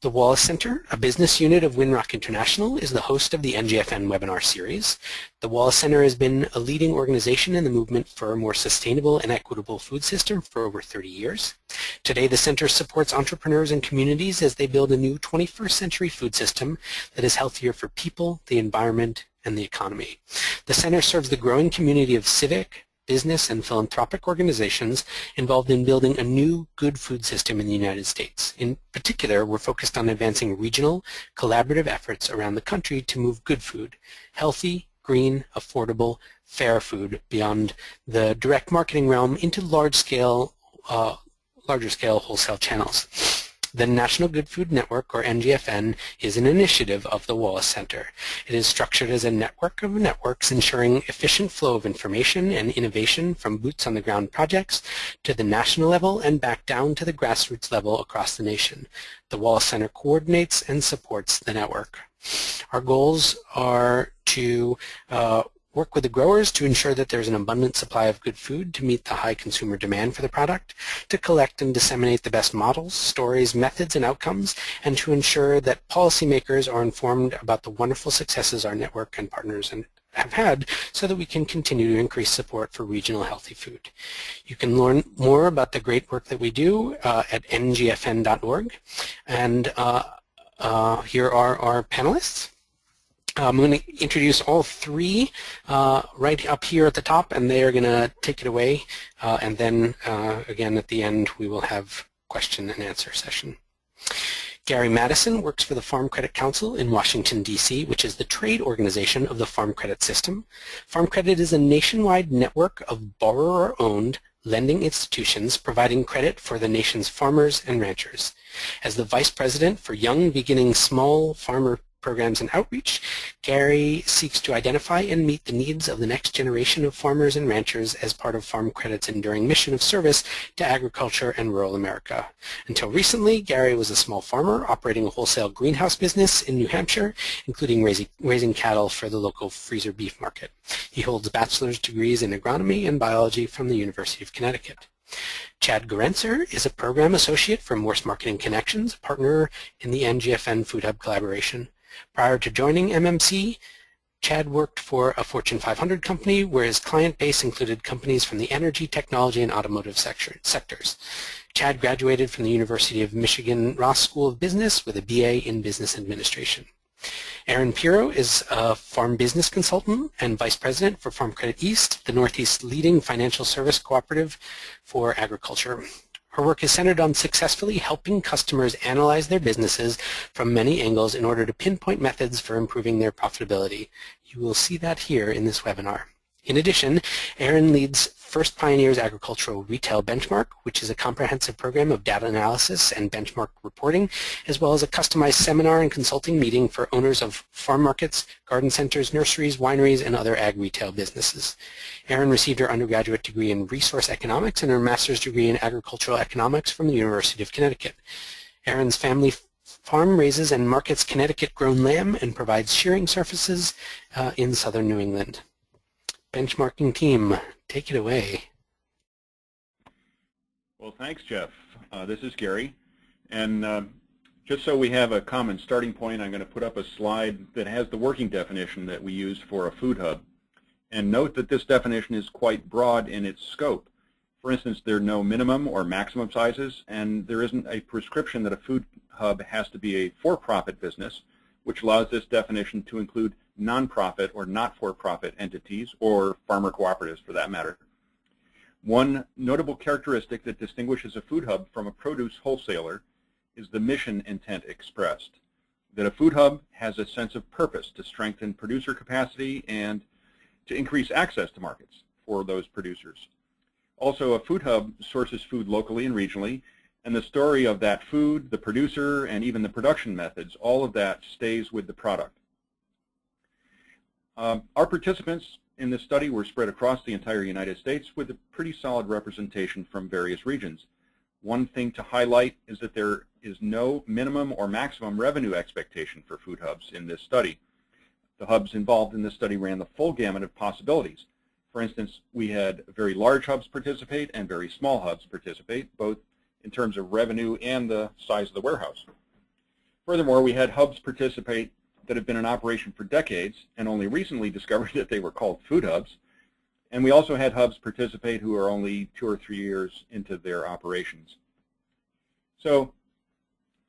The Wallace Center, a business unit of Winrock International, is the host of the NGFN webinar series. The Wallace Center has been a leading organization in the movement for a more sustainable and equitable food system for over 30 years. Today, the center supports entrepreneurs and communities as they build a new 21st century food system that is healthier for people, the environment, and the economy. The center serves the growing community of civic, business, and philanthropic organizations involved in building a new good food system in the United States. In particular, we're focused on advancing regional, collaborative efforts around the country to move good food, healthy, green, affordable, fair food beyond the direct marketing realm into larger scale wholesale channels. The National Good Food Network, or NGFN, is an initiative of the Wallace Center. It is structured as a network of networks ensuring efficient flow of information and innovation from boots-on-the-ground projects to the national level and back down to the grassroots level across the nation. The Wallace Center coordinates and supports the network. Our goals are to work with the growers to ensure that there's an abundant supply of good food to meet the high consumer demand for the product, to collect and disseminate the best models, stories, methods, and outcomes, and to ensure that policymakers are informed about the wonderful successes our network and partners have had so that we can continue to increase support for regional healthy food. You can learn more about the great work that we do at ngfn.org. And here are our panelists. I'm going to introduce all three right up here at the top, and they are going to take it away. And then, again, at the end, we will have question and answer session. Gary Madison works for the Farm Credit Council in Washington, D.C., which is the trade organization of the Farm Credit System. Farm Credit is a nationwide network of borrower-owned lending institutions providing credit for the nation's farmers and ranchers. As the Vice President for Young Beginning Small Farmer Programs and Outreach, Gary seeks to identify and meet the needs of the next generation of farmers and ranchers as part of Farm Credit's enduring mission of service to agriculture and rural America. Until recently, Gary was a small farmer operating a wholesale greenhouse business in New Hampshire, including raising cattle for the local freezer beef market. He holds bachelor's degrees in agronomy and biology from the University of Connecticut. Chad Gorenser is a program associate for Morse Marketing Connections, a partner in the NGFN Food Hub Collaboration. Prior to joining MMC, Chad worked for a Fortune 500 company where his client base included companies from the energy, technology, and automotive sectors. Chad graduated from the University of Michigan Ross School of Business with a BA in Business Administration. Erin Pirro is a farm business consultant and vice president for Farm Credit East, the Northeast's leading financial service cooperative for agriculture. Her work is centered on successfully helping customers analyze their businesses from many angles in order to pinpoint methods for improving their profitability. You will see that here in this webinar. In addition, Erin leads First Pioneers Agricultural Retail Benchmark, which is a comprehensive program of data analysis and benchmark reporting, as well as a customized seminar and consulting meeting for owners of farm markets, garden centers, nurseries, wineries, and other ag retail businesses. Erin received her undergraduate degree in resource economics and her master's degree in agricultural economics from the University of Connecticut. Erin's family farm raises and markets Connecticut-grown lamb and provides shearing services in southern New England. Benchmarking team, take it away. Well, thanks, Jeff. This is Gary. And just so we have a common starting point, I'm going to put up a slide that has the working definition that we use for a food hub. And note that this definition is quite broad in its scope. For instance, there are no minimum or maximum sizes, and there isn't a prescription that a food hub has to be a for-profit business, which allows this definition to include nonprofit or not-for-profit entities, or farmer cooperatives for that matter. One notable characteristic that distinguishes a food hub from a produce wholesaler is the mission intent expressed, that a food hub has a sense of purpose to strengthen producer capacity and to increase access to markets for those producers. Also, a food hub sources food locally and regionally, and the story of that food, the producer, and even the production methods, all of that stays with the product. Our participants in this study were spread across the entire United States with a pretty solid representation from various regions. One thing to highlight is that there is no minimum or maximum revenue expectation for food hubs in this study. The hubs involved in this study ran the full gamut of possibilities. For instance, we had very large hubs participate and very small hubs participate, both in terms of revenue and the size of the warehouse. Furthermore, we had hubs participate that have been in operation for decades and only recently discovered that they were called food hubs. And we also had hubs participate who are only 2 or 3 years into their operations. So,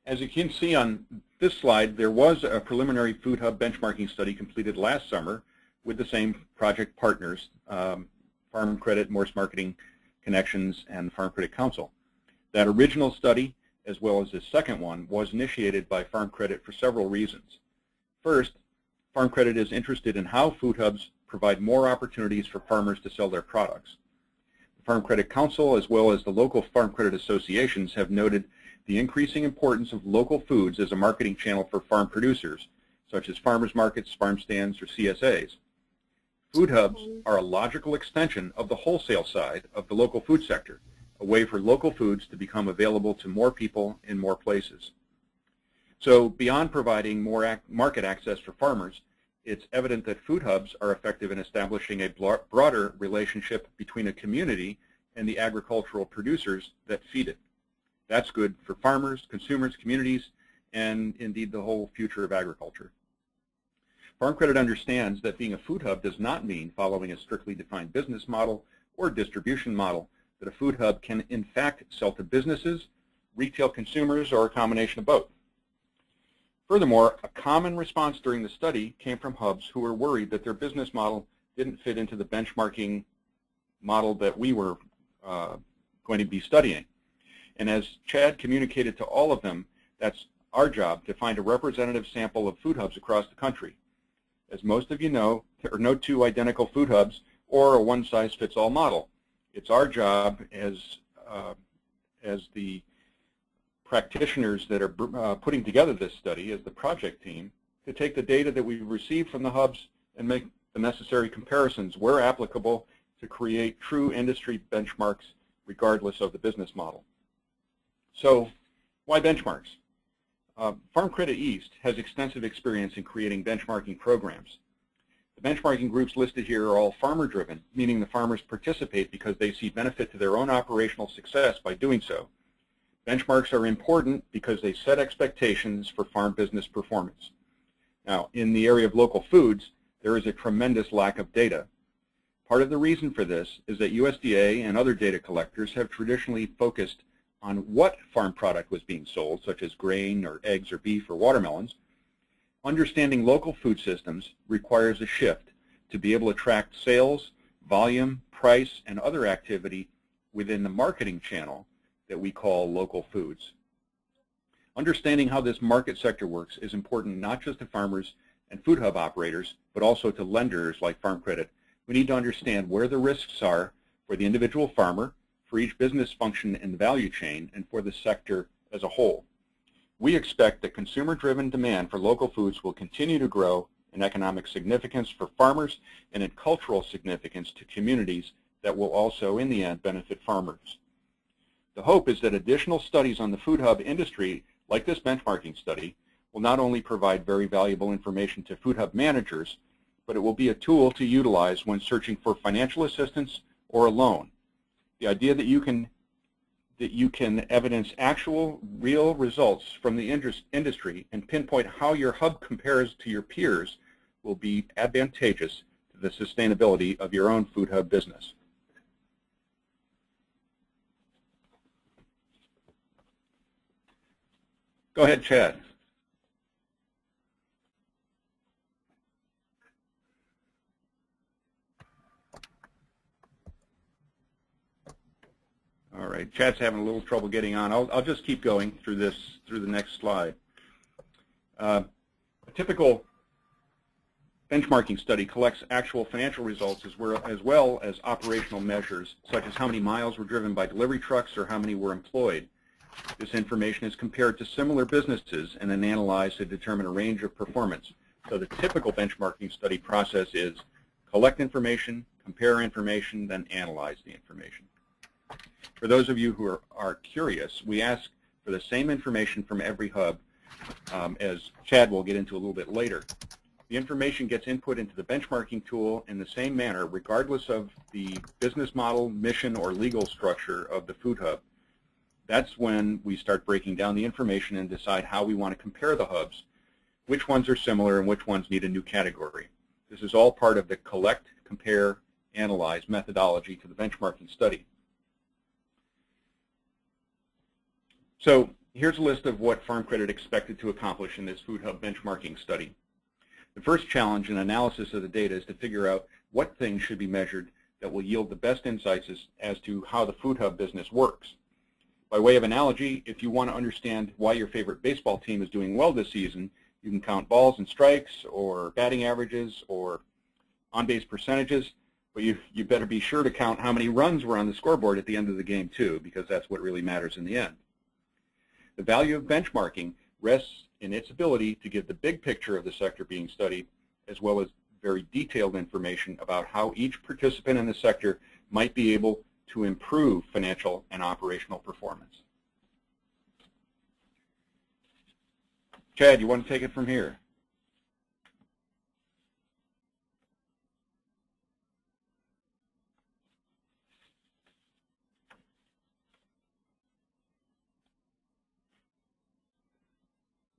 as you can see on this slide, there was a preliminary food hub benchmarking study completed last summer with the same project partners, Farm Credit, Morse Marketing Connections, and Farm Credit Council. That original study, as well as the second one, was initiated by Farm Credit for several reasons. First, Farm Credit is interested in how food hubs provide more opportunities for farmers to sell their products. The Farm Credit Council, as well as the local farm credit associations, have noted the increasing importance of local foods as a marketing channel for farm producers, such as farmers markets, farm stands, or CSAs. Food hubs are a logical extension of the wholesale side of the local food sector, a way for local foods to become available to more people in more places. So beyond providing more market access for farmers, it's evident that food hubs are effective in establishing a broader relationship between a community and the agricultural producers that feed it. That's good for farmers, consumers, communities, and indeed the whole future of agriculture. Farm Credit understands that being a food hub does not mean following a strictly defined business model or distribution model, that a food hub can in fact sell to businesses, retail consumers, or a combination of both. Furthermore, a common response during the study came from hubs who were worried that their business model didn't fit into the benchmarking model that we were going to be studying. And as Chad communicated to all of them, that's our job to find a representative sample of food hubs across the country. As most of you know, there are no two identical food hubs or a one-size-fits-all model. It's our job as the practitioners that are putting together this study, as the project team, to take the data that we've received from the hubs and make the necessary comparisons where applicable to create true industry benchmarks regardless of the business model. So why benchmarks? Farm Credit East has extensive experience in creating benchmarking programs. The benchmarking groups listed here are all farmer-driven, meaning the farmers participate because they see benefit to their own operational success by doing so. Benchmarks are important because they set expectations for farm business performance. Now, in the area of local foods, there is a tremendous lack of data. Part of the reason for this is that USDA and other data collectors have traditionally focused on what farm product was being sold, such as grain or eggs or beef or watermelons. Understanding local food systems requires a shift to be able to track sales, volume, price, and other activity within the marketing channel that we call local foods. Understanding how this market sector works is important not just to farmers and food hub operators, but also to lenders like Farm Credit. We need to understand where the risks are for the individual farmer, for each business function in the value chain, and for the sector as a whole. We expect that consumer-driven demand for local foods will continue to grow in economic significance for farmers and in cultural significance to communities that will also, in the end, benefit farmers. The hope is that additional studies on the food hub industry, like this benchmarking study, will not only provide very valuable information to food hub managers, but it will be a tool to utilize when searching for financial assistance or a loan. The idea that you can evidence actual, real results from the industry and pinpoint how your hub compares to your peers will be advantageous to the sustainability of your own food hub business. Go ahead, Chad. All right, Chad's having a little trouble getting on. I'll just keep going through the next slide. A typical benchmarking study collects actual financial results as well as operational measures, such as how many miles were driven by delivery trucks or how many were employed. This information is compared to similar businesses and then analyzed to determine a range of performance. So the typical benchmarking study process is collect information, compare information, then analyze the information. For those of you who are curious, we ask for the same information from every hub, as Chad will get into a little bit later. The information gets input into the benchmarking tool in the same manner, regardless of the business model, mission, or legal structure of the food hub. That's when we start breaking down the information and decide how we want to compare the hubs, which ones are similar and which ones need a new category. This is all part of the collect, compare, analyze methodology to the benchmarking study. So here's a list of what Farm Credit expected to accomplish in this Food Hub benchmarking study. The first challenge in analysis of the data is to figure out what things should be measured that will yield the best insights as to how the Food Hub business works. By way of analogy, if you want to understand why your favorite baseball team is doing well this season, you can count balls and strikes or batting averages or on-base percentages, but you better be sure to count how many runs were on the scoreboard at the end of the game too, because that's what really matters in the end. The value of benchmarking rests in its ability to give the big picture of the sector being studied, as well as very detailed information about how each participant in the sector might be able to improve financial and operational performance. Chad, you want to take it from here?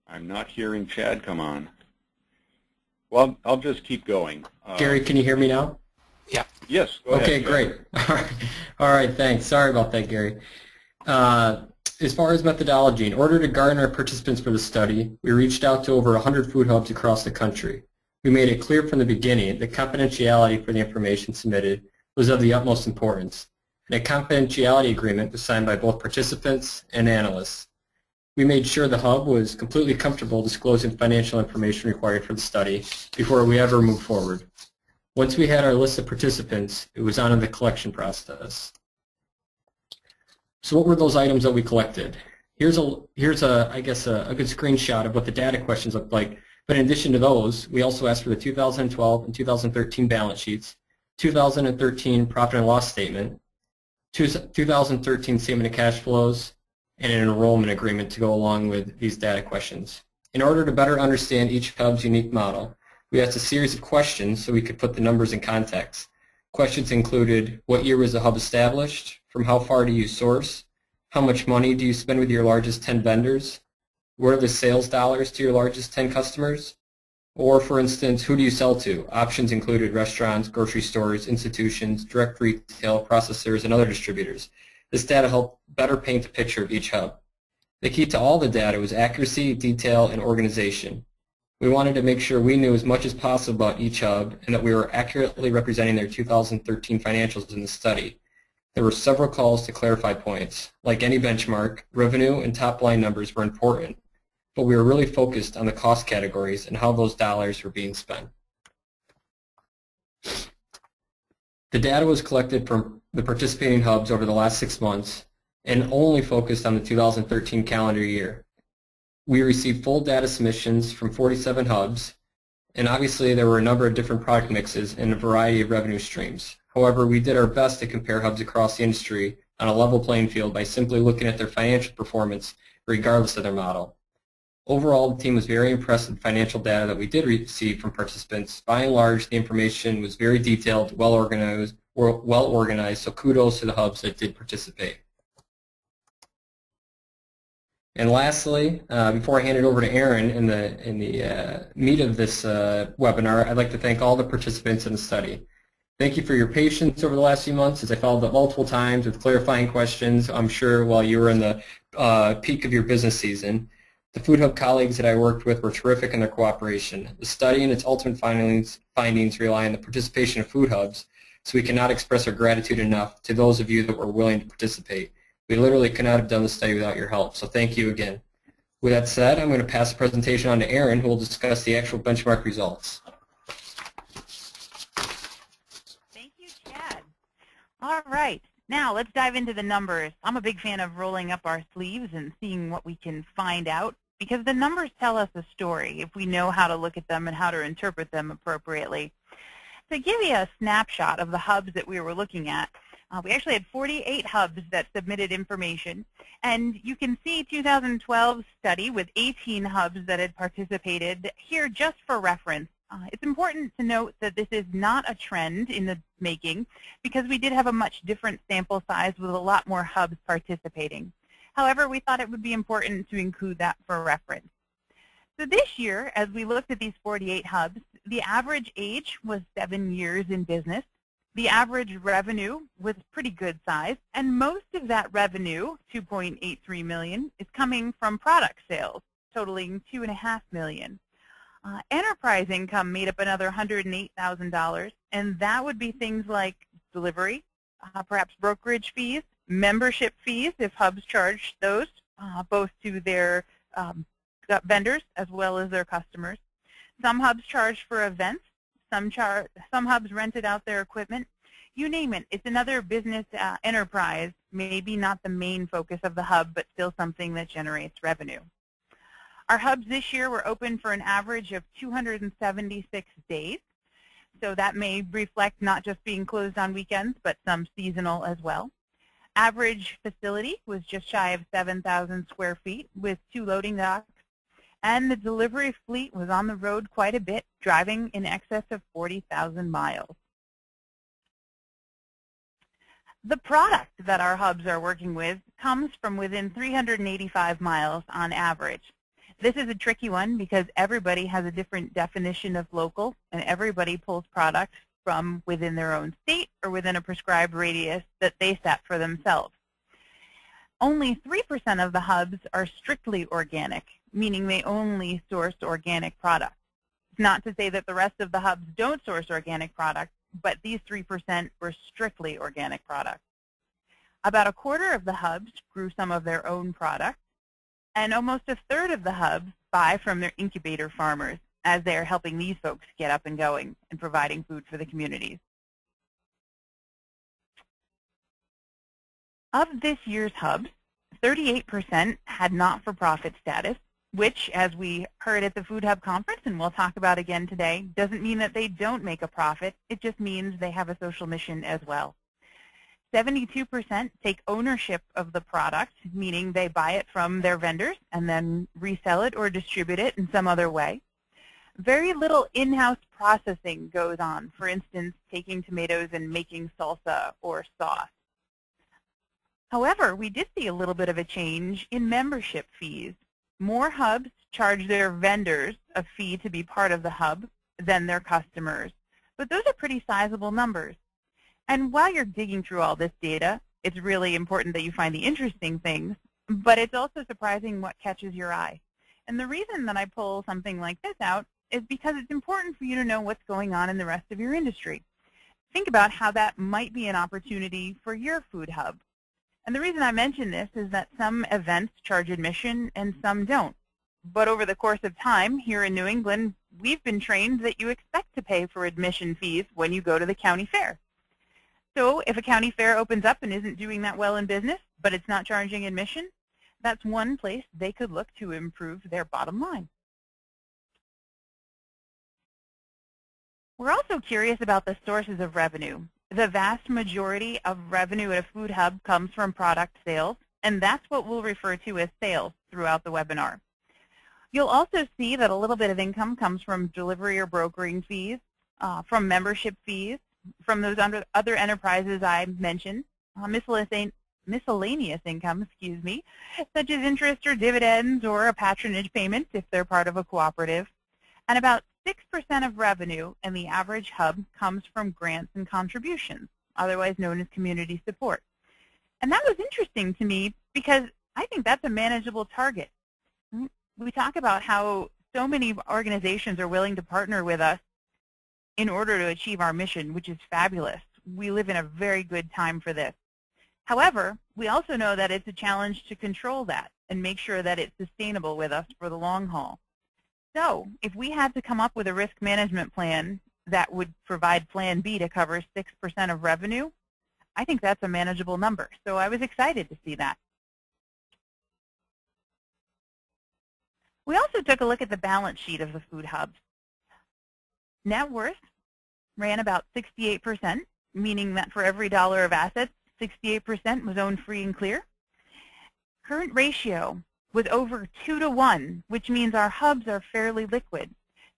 I'm not hearing Chad come on. Well, I'll just keep going. Gary, can you hear me now? Yeah. Yes, go ahead. Okay, great. All right, thanks. Sorry about that, Gary. As far as methodology, in order to garner participants for the study, we reached out to over 100 food hubs across the country. We made it clear from the beginning that confidentiality for the information submitted was of the utmost importance, and a confidentiality agreement was signed by both participants and analysts. We made sure the hub was completely comfortable disclosing financial information required for the study before we ever moved forward. Once we had our list of participants, it was on to the collection process. So what were those items that we collected? Here's I guess a good screenshot of what the data questions looked like. But in addition to those, we also asked for the 2012 and 2013 balance sheets, 2013 profit and loss statement, 2013 statement of cash flows, and an enrollment agreement to go along with these data questions. In order to better understand each hub's unique model, we asked a series of questions so we could put the numbers in context. Questions included, what year was the hub established? From how far do you source? How much money do you spend with your largest 10 vendors? What are the sales dollars to your largest 10 customers? Or, for instance, who do you sell to? Options included restaurants, grocery stores, institutions, direct retail, processors, and other distributors. This data helped better paint a picture of each hub. The key to all the data was accuracy, detail, and organization. We wanted to make sure we knew as much as possible about each hub and that we were accurately representing their 2013 financials in the study. There were several calls to clarify points. Like any benchmark, revenue and top-line numbers were important, but we were really focused on the cost categories and how those dollars were being spent. The data was collected from the participating hubs over the last 6 months and only focused on the 2013 calendar year. We received full data submissions from 47 hubs, and obviously there were a number of different product mixes and a variety of revenue streams. However, we did our best to compare hubs across the industry on a level playing field by simply looking at their financial performance regardless of their model. Overall, the team was very impressed with the financial data that we did receive from participants. By and large, the information was very detailed, well organized, so kudos to the hubs that did participate. And lastly, before I hand it over to Aaron in the meat of this webinar, I'd like to thank all the participants in the study. Thank you for your patience over the last few months as I followed up multiple times with clarifying questions, I'm sure while you were in the peak of your business season. The Food Hub colleagues that I worked with were terrific in their cooperation. The study and its ultimate findings rely on the participation of food hubs, so we cannot express our gratitude enough to those of you that were willing to participate. We literally could not have done the study without your help, so thank you again. With that said, I'm going to pass the presentation on to Aaron, who will discuss the actual benchmark results. Thank you, Chad. All right, now let's dive into the numbers. I'm a big fan of rolling up our sleeves and seeing what we can find out, because the numbers tell us a story if we know how to look at them and how to interpret them appropriately. To give you a snapshot of the hubs that we were looking at, we actually had 48 hubs that submitted information, and you can see 2012 study with 18 hubs that had participated here just for reference. It's important to note that this is not a trend in the making because we did have a much different sample size with a lot more hubs participating. However, we thought it would be important to include that for reference. So this year, as we looked at these 48 hubs, the average age was 7 years in business. The average revenue was pretty good size, and most of that revenue, $2.83 million, is coming from product sales, totaling $2.5 million. Enterprise income made up another $108,000, and that would be things like delivery, perhaps brokerage fees, membership fees, if hubs charge those, both to their vendors as well as their customers. Some hubs charge for events. Some hubs rented out their equipment. You name it. It's another business enterprise, maybe not the main focus of the hub, but still something that generates revenue. Our hubs this year were open for an average of 276 days. So that may reflect not just being closed on weekends, but some seasonal as well. Average facility was just shy of 7,000 square feet with 2 loading docks. And the delivery fleet was on the road quite a bit, driving in excess of 40,000 miles. The product that our hubs are working with comes from within 385 miles on average. This is a tricky one because everybody has a different definition of local, and everybody pulls products from within their own state or within a prescribed radius that they set for themselves. Only 3% of the hubs are strictly organic, meaning they only source organic products. It's not to say that the rest of the hubs don't source organic products, but these 3% were strictly organic products. About a quarter of the hubs grew some of their own products, and almost a third of the hubs buy from their incubator farmers as they are helping these folks get up and going and providing food for the communities. Of this year's hubs, 38% had not-for-profit status, which, as we heard at the Food Hub conference, and we'll talk about again today, doesn't mean that they don't make a profit. It just means they have a social mission as well. 72% take ownership of the product, meaning they buy it from their vendors and then resell it or distribute it in some other way. Very little in-house processing goes on, for instance, taking tomatoes and making salsa or sauce. However, we did see a little bit of a change in membership fees. More hubs charge their vendors a fee to be part of the hub than their customers, but those are pretty sizable numbers. And while you're digging through all this data, it's really important that you find the interesting things, but it's also surprising what catches your eye. And the reason that I pull something like this out is because it's important for you to know what's going on in the rest of your industry. Think about how that might be an opportunity for your food hub. And the reason I mention this is that some events charge admission and some don't. But over the course of time, here in New England, we've been trained that you expect to pay for admission fees when you go to the county fair. So if a county fair opens up and isn't doing that well in business, but it's not charging admission, that's one place they could look to improve their bottom line. We're also curious about the sources of revenue. The vast majority of revenue at a food hub comes from product sales, and that's what we'll refer to as sales throughout the webinar. You'll also see that a little bit of income comes from delivery or brokering fees, from membership fees, from those other enterprises I mentioned, miscellaneous income, such as interest or dividends or a patronage payment if they're part of a cooperative. And about 6% of revenue in the average hub comes from grants and contributions, otherwise known as community support. And that was interesting to me because I think that's a manageable target. We talk about how so many organizations are willing to partner with us in order to achieve our mission, which is fabulous. We live in a very good time for this. However, we also know that it's a challenge to control that and make sure that it's sustainable with us for the long haul. So if we had to come up with a risk management plan that would provide Plan B to cover 6% of revenue, I think that's a manageable number. So I was excited to see that. We also took a look at the balance sheet of the food hubs. Net worth ran about 68%, meaning that for every dollar of assets, 68% was owned free and clear. Current ratio was over 2 to 1, which means our hubs are fairly liquid.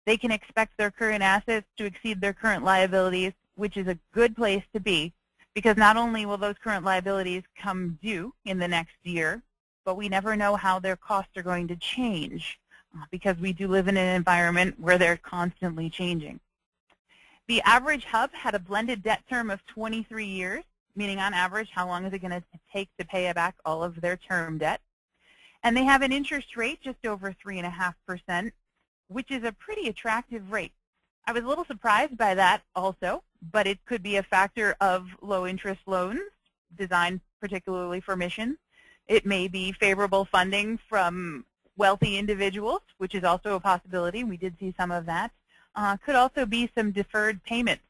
They can expect their current assets to exceed their current liabilities, which is a good place to be, because not only will those current liabilities come due in the next year, but we never know how their costs are going to change because we do live in an environment where they're constantly changing. The average hub had a blended debt term of 23 years, meaning on average, how long is it going to take to pay back all of their term debt? And they have an interest rate just over 3.5%, which is a pretty attractive rate. I was a little surprised by that also, but it could be a factor of low interest loans designed particularly for missions. It may be favorable funding from wealthy individuals, which is also a possibility. We did see some of that. Could also be some deferred payments,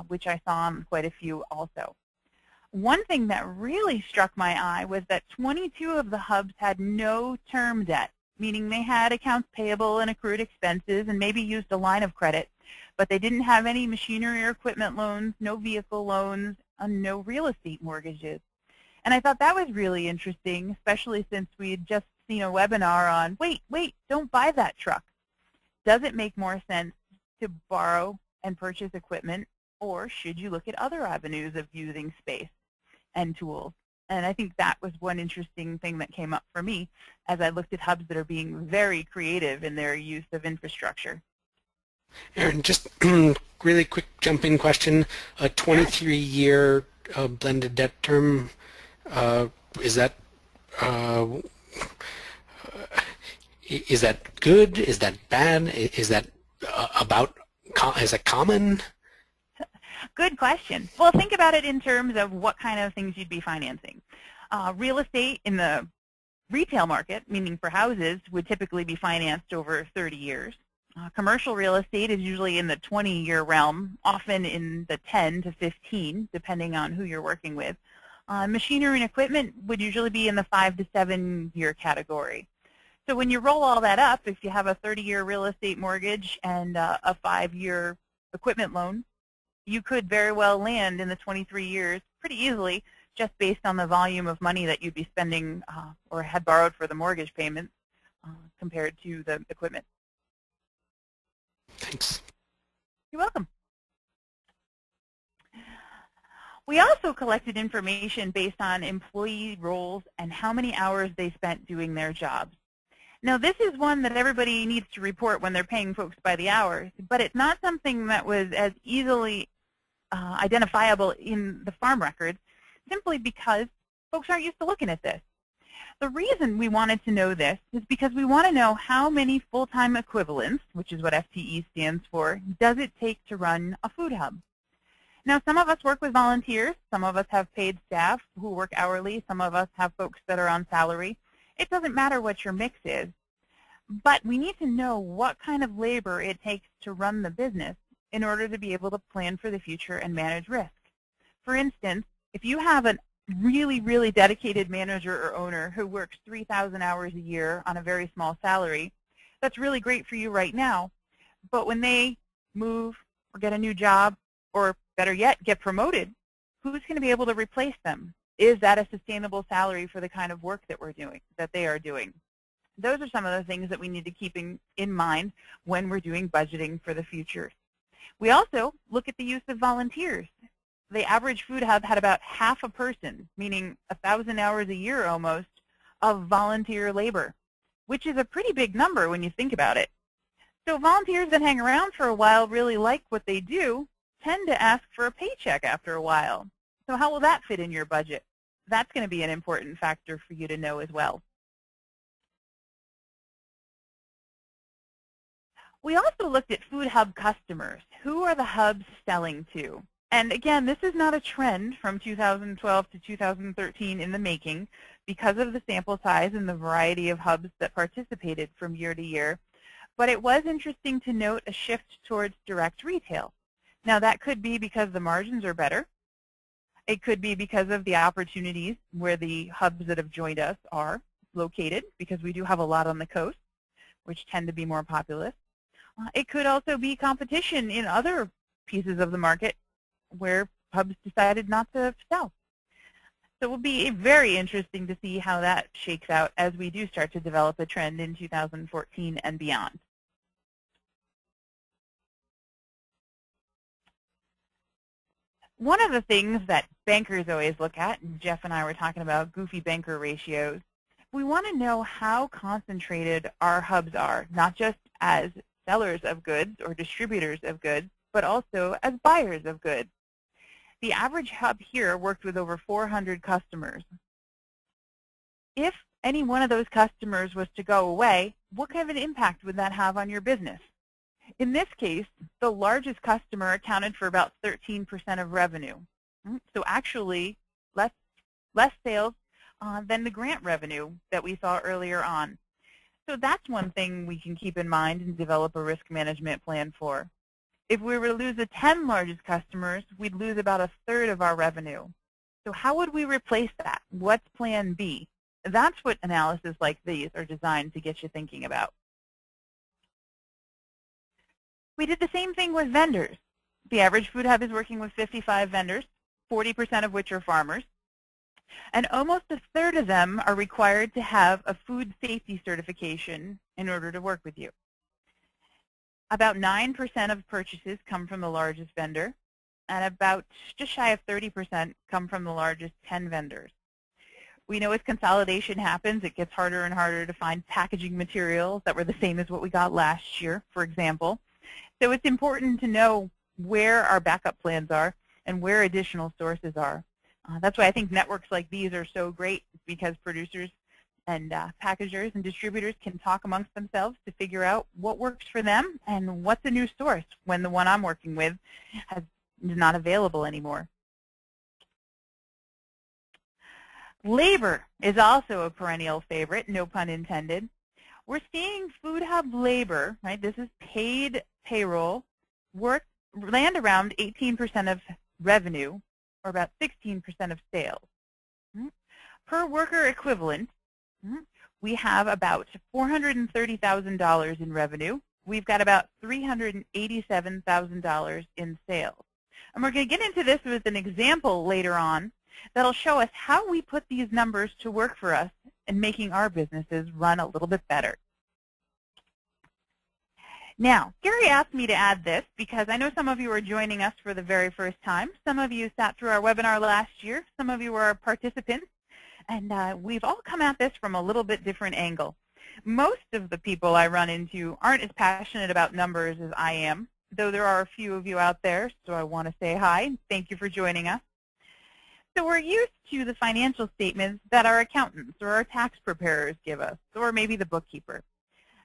which I saw on quite a few also. One thing that really struck my eye was that 22 of the hubs had no term debt, meaning they had accounts payable and accrued expenses and maybe used a line of credit, but they didn't have any machinery or equipment loans, no vehicle loans, and no real estate mortgages. And I thought that was really interesting, especially since we had just seen a webinar on, wait, don't buy that truck. Does it make more sense to borrow and purchase equipment, or should you look at other avenues of using space and tools? And I think that was one interesting thing that came up for me as I looked at hubs that are being very creative in their use of infrastructure. Aaron, just really quick jump-in question. A 23-year blended debt term, is that good? Is that bad? Is that is that common? Good question. Well, think about it in terms of what kind of things you'd be financing. Real estate in the retail market, meaning for houses, would typically be financed over 30 years. Commercial real estate is usually in the 20-year realm, often in the 10 to 15, depending on who you're working with. Machinery and equipment would usually be in the 5 to 7-year category. So when you roll all that up, if you have a 30-year real estate mortgage and a 5-year equipment loan, you could very well land in the 23 years pretty easily just based on the volume of money that you'd be spending or had borrowed for the mortgage payments compared to the equipment. Thanks. You're welcome. We also collected information based on employee roles and how many hours they spent doing their jobs. Now, this is one that everybody needs to report when they're paying folks by the hours, but it's not something that was as easily identifiable in the farm records, simply because folks aren't used to looking at this. The reason we wanted to know this is because we want to know how many full-time equivalents, which is what FTE stands for, does it take to run a food hub. Now, some of us work with volunteers, some of us have paid staff who work hourly, some of us have folks that are on salary. It doesn't matter what your mix is, but we need to know what kind of labor it takes to run the business in order to be able to plan for the future and manage risk. For instance, if you have a really, really dedicated manager or owner who works 3,000 hours a year on a very small salary, that's really great for you right now, but when they move or get a new job, or better yet, get promoted, who's going to be able to replace them? Is that a sustainable salary for the kind of work that they are doing? Those are some of the things that we need to keep in mind when we're doing budgeting for the future. We also look at the use of volunteers. The average food hub had about half a person, meaning 1,000 hours a year almost, of volunteer labor, which is a pretty big number when you think about it. So volunteers that hang around for a while really like what they do, tend to ask for a paycheck after a while. So how will that fit in your budget? That's going to be an important factor for you to know as well. We also looked at food hub customers. Who are the hubs selling to? And again, this is not a trend from 2012 to 2013 in the making because of the sample size and the variety of hubs that participated from year to year. But it was interesting to note a shift towards direct retail. Now, that could be because the margins are better. It could be because of the opportunities where the hubs that have joined us are located, because we do have a lot on the coast, which tend to be more populous. It could also be competition in other pieces of the market where hubs decided not to sell. So it will be very interesting to see how that shakes out as we do start to develop a trend in 2014 and beyond. One of the things that bankers always look at, and Jeff and I were talking about goofy banker ratios, we want to know how concentrated our hubs are, not just as sellers of goods or distributors of goods, but also as buyers of goods. The average hub here worked with over 400 customers. If any one of those customers was to go away, what kind of an impact would that have on your business? In this case, the largest customer accounted for about 13% of revenue. So actually, less sales than the grant revenue that we saw earlier on. So that's one thing we can keep in mind and develop a risk management plan for. If we were to lose the 10 largest customers, we'd lose about a third of our revenue. So how would we replace that? What's plan B? That's what analysis like these are designed to get you thinking about. We did the same thing with vendors. The average food hub is working with 55 vendors, 40% of which are farmers. And almost a third of them are required to have a food safety certification in order to work with you. About 9% of purchases come from the largest vendor, and about just shy of 30% come from the largest 10 vendors. We know as consolidation happens, it gets harder and harder to find packaging materials that were the same as what we got last year, for example. So it's important to know where our backup plans are and where additional sources are. That's why I think networks like these are so great, because producers and packagers and distributors can talk amongst themselves to figure out what works for them and what's a new source when the one I'm working with is not available anymore. Labor is also a perennial favorite, no pun intended. We're seeing food hub labor, right? This is paid payroll, land around 18% of revenue, or about 16% of sales. Per worker equivalent, we have about $430,000 in revenue. We've got about $387,000 in sales. And we're going to get into this with an example later on that'll show us how we put these numbers to work for us in making our businesses run a little bit better. Now, Gary asked me to add this because I know some of you are joining us for the very first time. Some of you sat through our webinar last year. Some of you are participants. And we've all come at this from a little bit different angle. Most of the people I run into aren't as passionate about numbers as I am, though there are a few of you out there, so I want to say hi. Thank you for joining us. So we're used to the financial statements that our accountants or our tax preparers give us, or maybe the bookkeeper.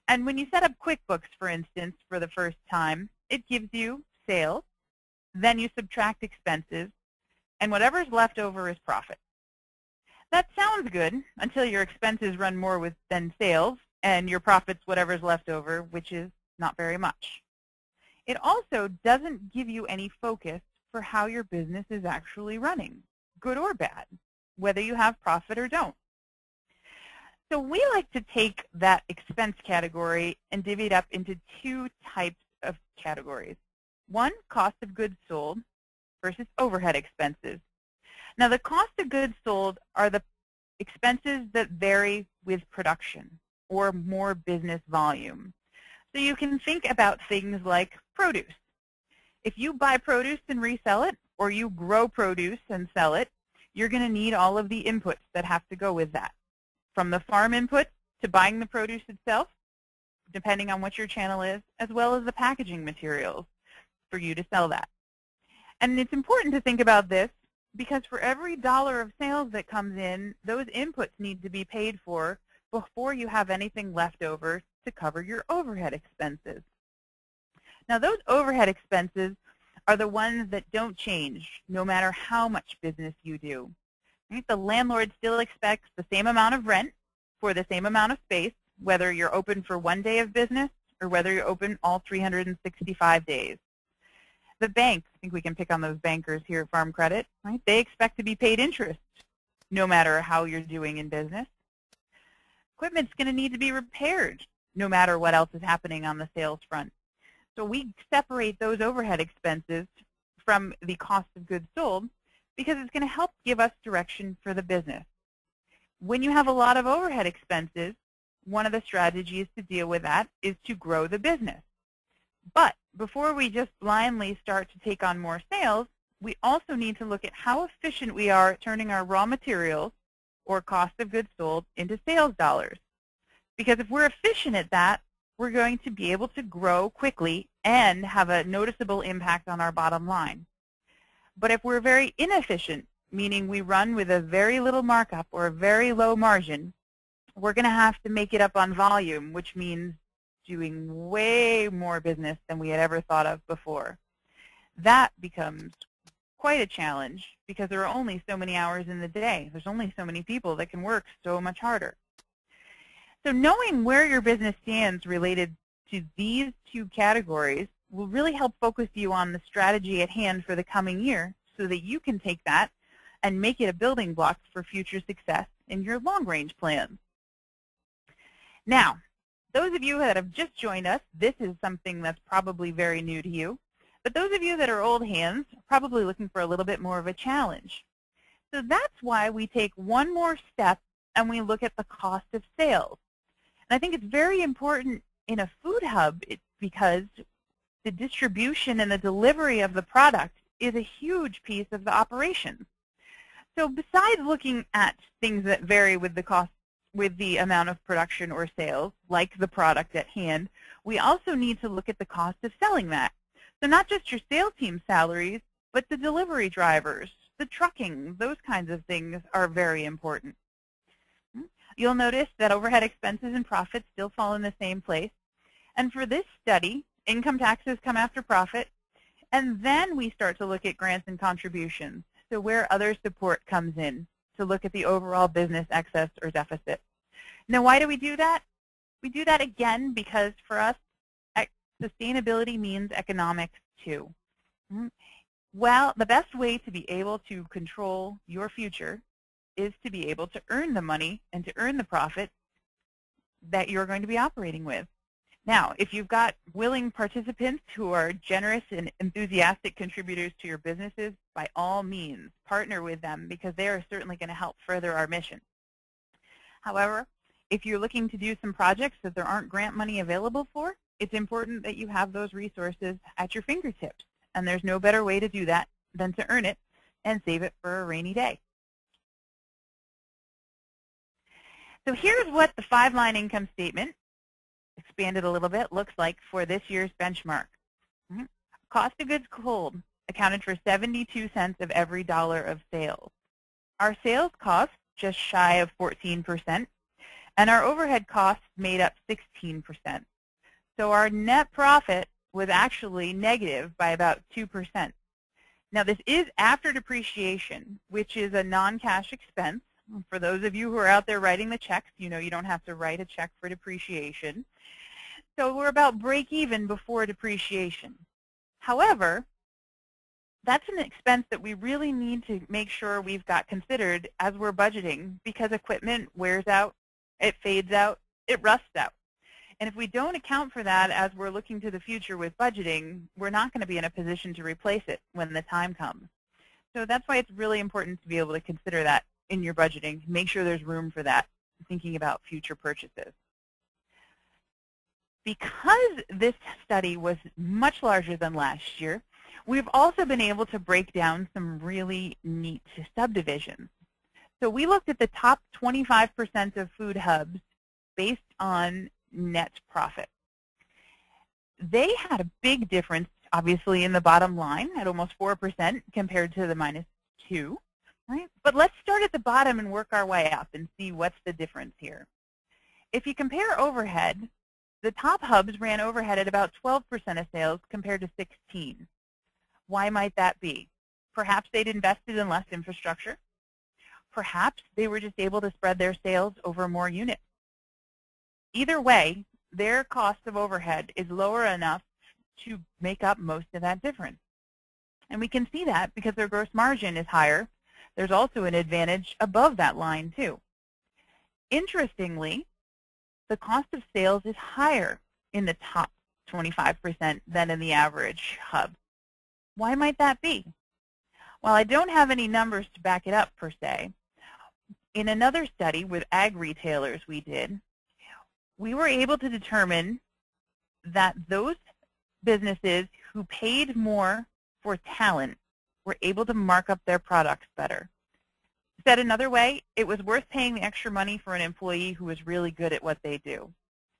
And when you set up QuickBooks, for instance, for the first time, it gives you sales, then you subtract expenses, and whatever's left over is profit. That sounds good until your expenses run more than sales, and your profit's whatever's left over, which is not very much. It also doesn't give you any focus for how your business is actually running, good or bad, whether you have profit or don't. So we like to take that expense category and divvy it up into two types of categories. One, cost of goods sold versus overhead expenses. Now, the cost of goods sold are the expenses that vary with production or more business volume. So you can think about things like produce. If you buy produce and resell it, or you grow produce and sell it, you're going to need all of the inputs that have to go with that. From the farm input to buying the produce itself, depending on what your channel is, as well as the packaging materials for you to sell that. And it's important to think about this because for every dollar of sales that comes in, those inputs need to be paid for before you have anything left over to cover your overhead expenses. Now, those overhead expenses are the ones that don't change no matter how much business you do. Right? The landlord still expects the same amount of rent for the same amount of space, whether you're open for 1 day of business or whether you're open all 365 days. The bank, I think we can pick on those bankers here at Farm Credit, right? They expect to be paid interest no matter how you're doing in business. Equipment's going to need to be repaired no matter what else is happening on the sales front. So we separate those overhead expenses from the cost of goods sold because it's going to help give us direction for the business. When you have a lot of overhead expenses, one of the strategies to deal with that is to grow the business. But before we just blindly start to take on more sales, we also need to look at how efficient we are at turning our raw materials or cost of goods sold into sales dollars. Because if we're efficient at that, we're going to be able to grow quickly and have a noticeable impact on our bottom line. But if we're very inefficient, meaning we run with a very little markup or a very low margin, we're going to have to make it up on volume, which means doing way more business than we had ever thought of before. That becomes quite a challenge because there are only so many hours in the day. There's only so many people that can work so much harder. So knowing where your business stands related to these two categories will really help focus you on the strategy at hand for the coming year so that you can take that and make it a building block for future success in your long-range plans. Now, those of you that have just joined us, this is something that's probably very new to you. But those of you that are old hands are probably looking for a little bit more of a challenge. So that's why we take one more step and we look at the cost of sales. And I think it's very important in a food hub because the distribution and the delivery of the product is a huge piece of the operation. So besides looking at things that vary with the cost, with the amount of production or sales, like the product at hand, we also need to look at the cost of selling that. So not just your sales team salaries, but the delivery drivers, the trucking, those kinds of things are very important. You'll notice that overhead expenses and profits still fall in the same place. And for this study, income taxes come after profit, and then we start to look at grants and contributions, so where other support comes in to look at the overall business excess or deficit. Now, why do we do that? We do that again because for us, sustainability means economics too. Well, the best way to be able to control your future is to be able to earn the money and to earn the profit that you're going to be operating with. Now, if you've got willing participants who are generous and enthusiastic contributors to your businesses, by all means, partner with them because they are certainly going to help further our mission. However, if you're looking to do some projects that there aren't grant money available for, it's important that you have those resources at your fingertips. And there's no better way to do that than to earn it and save it for a rainy day. So here's what the 5-line income statement, expanded a little bit, looks like for this year's benchmark. Cost of goods sold accounted for 72 cents of every dollar of sales. Our sales cost just shy of 14%, and our overhead costs made up 16%. So our net profit was actually negative by about 2%. Now this is after depreciation, which is a non-cash expense. For those of you who are out there writing the checks, you know you don't have to write a check for depreciation. So we're about break even before depreciation. However, that's an expense that we really need to make sure we've got considered as we're budgeting because equipment wears out, it fades out, it rusts out. And if we don't account for that as we're looking to the future with budgeting, we're not going to be in a position to replace it when the time comes. So that's why it's really important to be able to consider that in your budgeting. Make sure there's room for that, thinking about future purchases. Because this study was much larger than last year, we've also been able to break down some really neat subdivisions. So we looked at the top 25% of food hubs based on net profit. They had a big difference, obviously, in the bottom line at almost 4% compared to the -2%. Right? But let's start at the bottom and work our way up and see what's the difference here. If you compare overhead, the top hubs ran overhead at about 12% of sales compared to 16%. Why might that be? Perhaps they'd invested in less infrastructure. Perhaps they were just able to spread their sales over more units. Either way, their cost of overhead is lower enough to make up most of that difference. And we can see that because their gross margin is higher. There's also an advantage above that line, too. Interestingly, the cost of sales is higher in the top 25% than in the average hub. Why might that be? Well, I don't have any numbers to back it up, per se. In another study with ag retailers we did, we were able to determine that those businesses who paid more for talent were able to mark up their products better. Said another way, it was worth paying the extra money for an employee who was really good at what they do.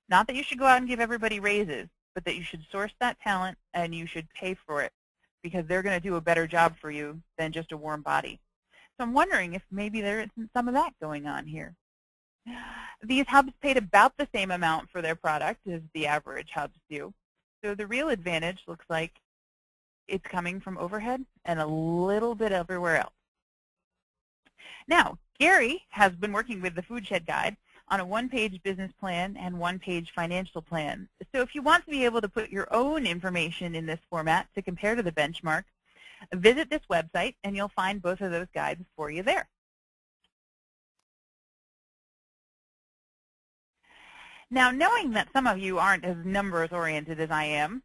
Not that you should go out and give everybody raises, but that you should source that talent and you should pay for it because they're going to do a better job for you than just a warm body. So I'm wondering if maybe there isn't some of that going on here. These hubs paid about the same amount for their product as the average hubs do. So the real advantage looks like it's coming from overhead and a little bit everywhere else. Now, Gary has been working with the Food Shed Guide on a one-page business plan and one-page financial plan. So if you want to be able to put your own information in this format to compare to the benchmark, visit this website and you'll find both of those guides for you there. Now, knowing that some of you aren't as numbers-oriented as I am,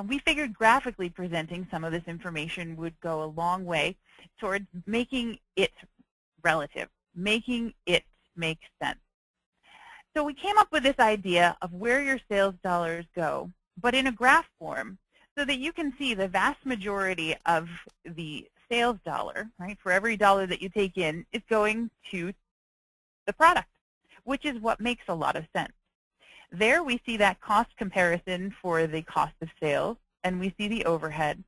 we figured graphically presenting some of this information would go a long way towards making it relative, making it make sense. So we came up with this idea of where your sales dollars go, but in a graph form, so that you can see the vast majority of the sales dollar, right, for every dollar that you take in, is going to the product, which is what makes a lot of sense. There we see that cost comparison for the cost of sales, and we see the overhead.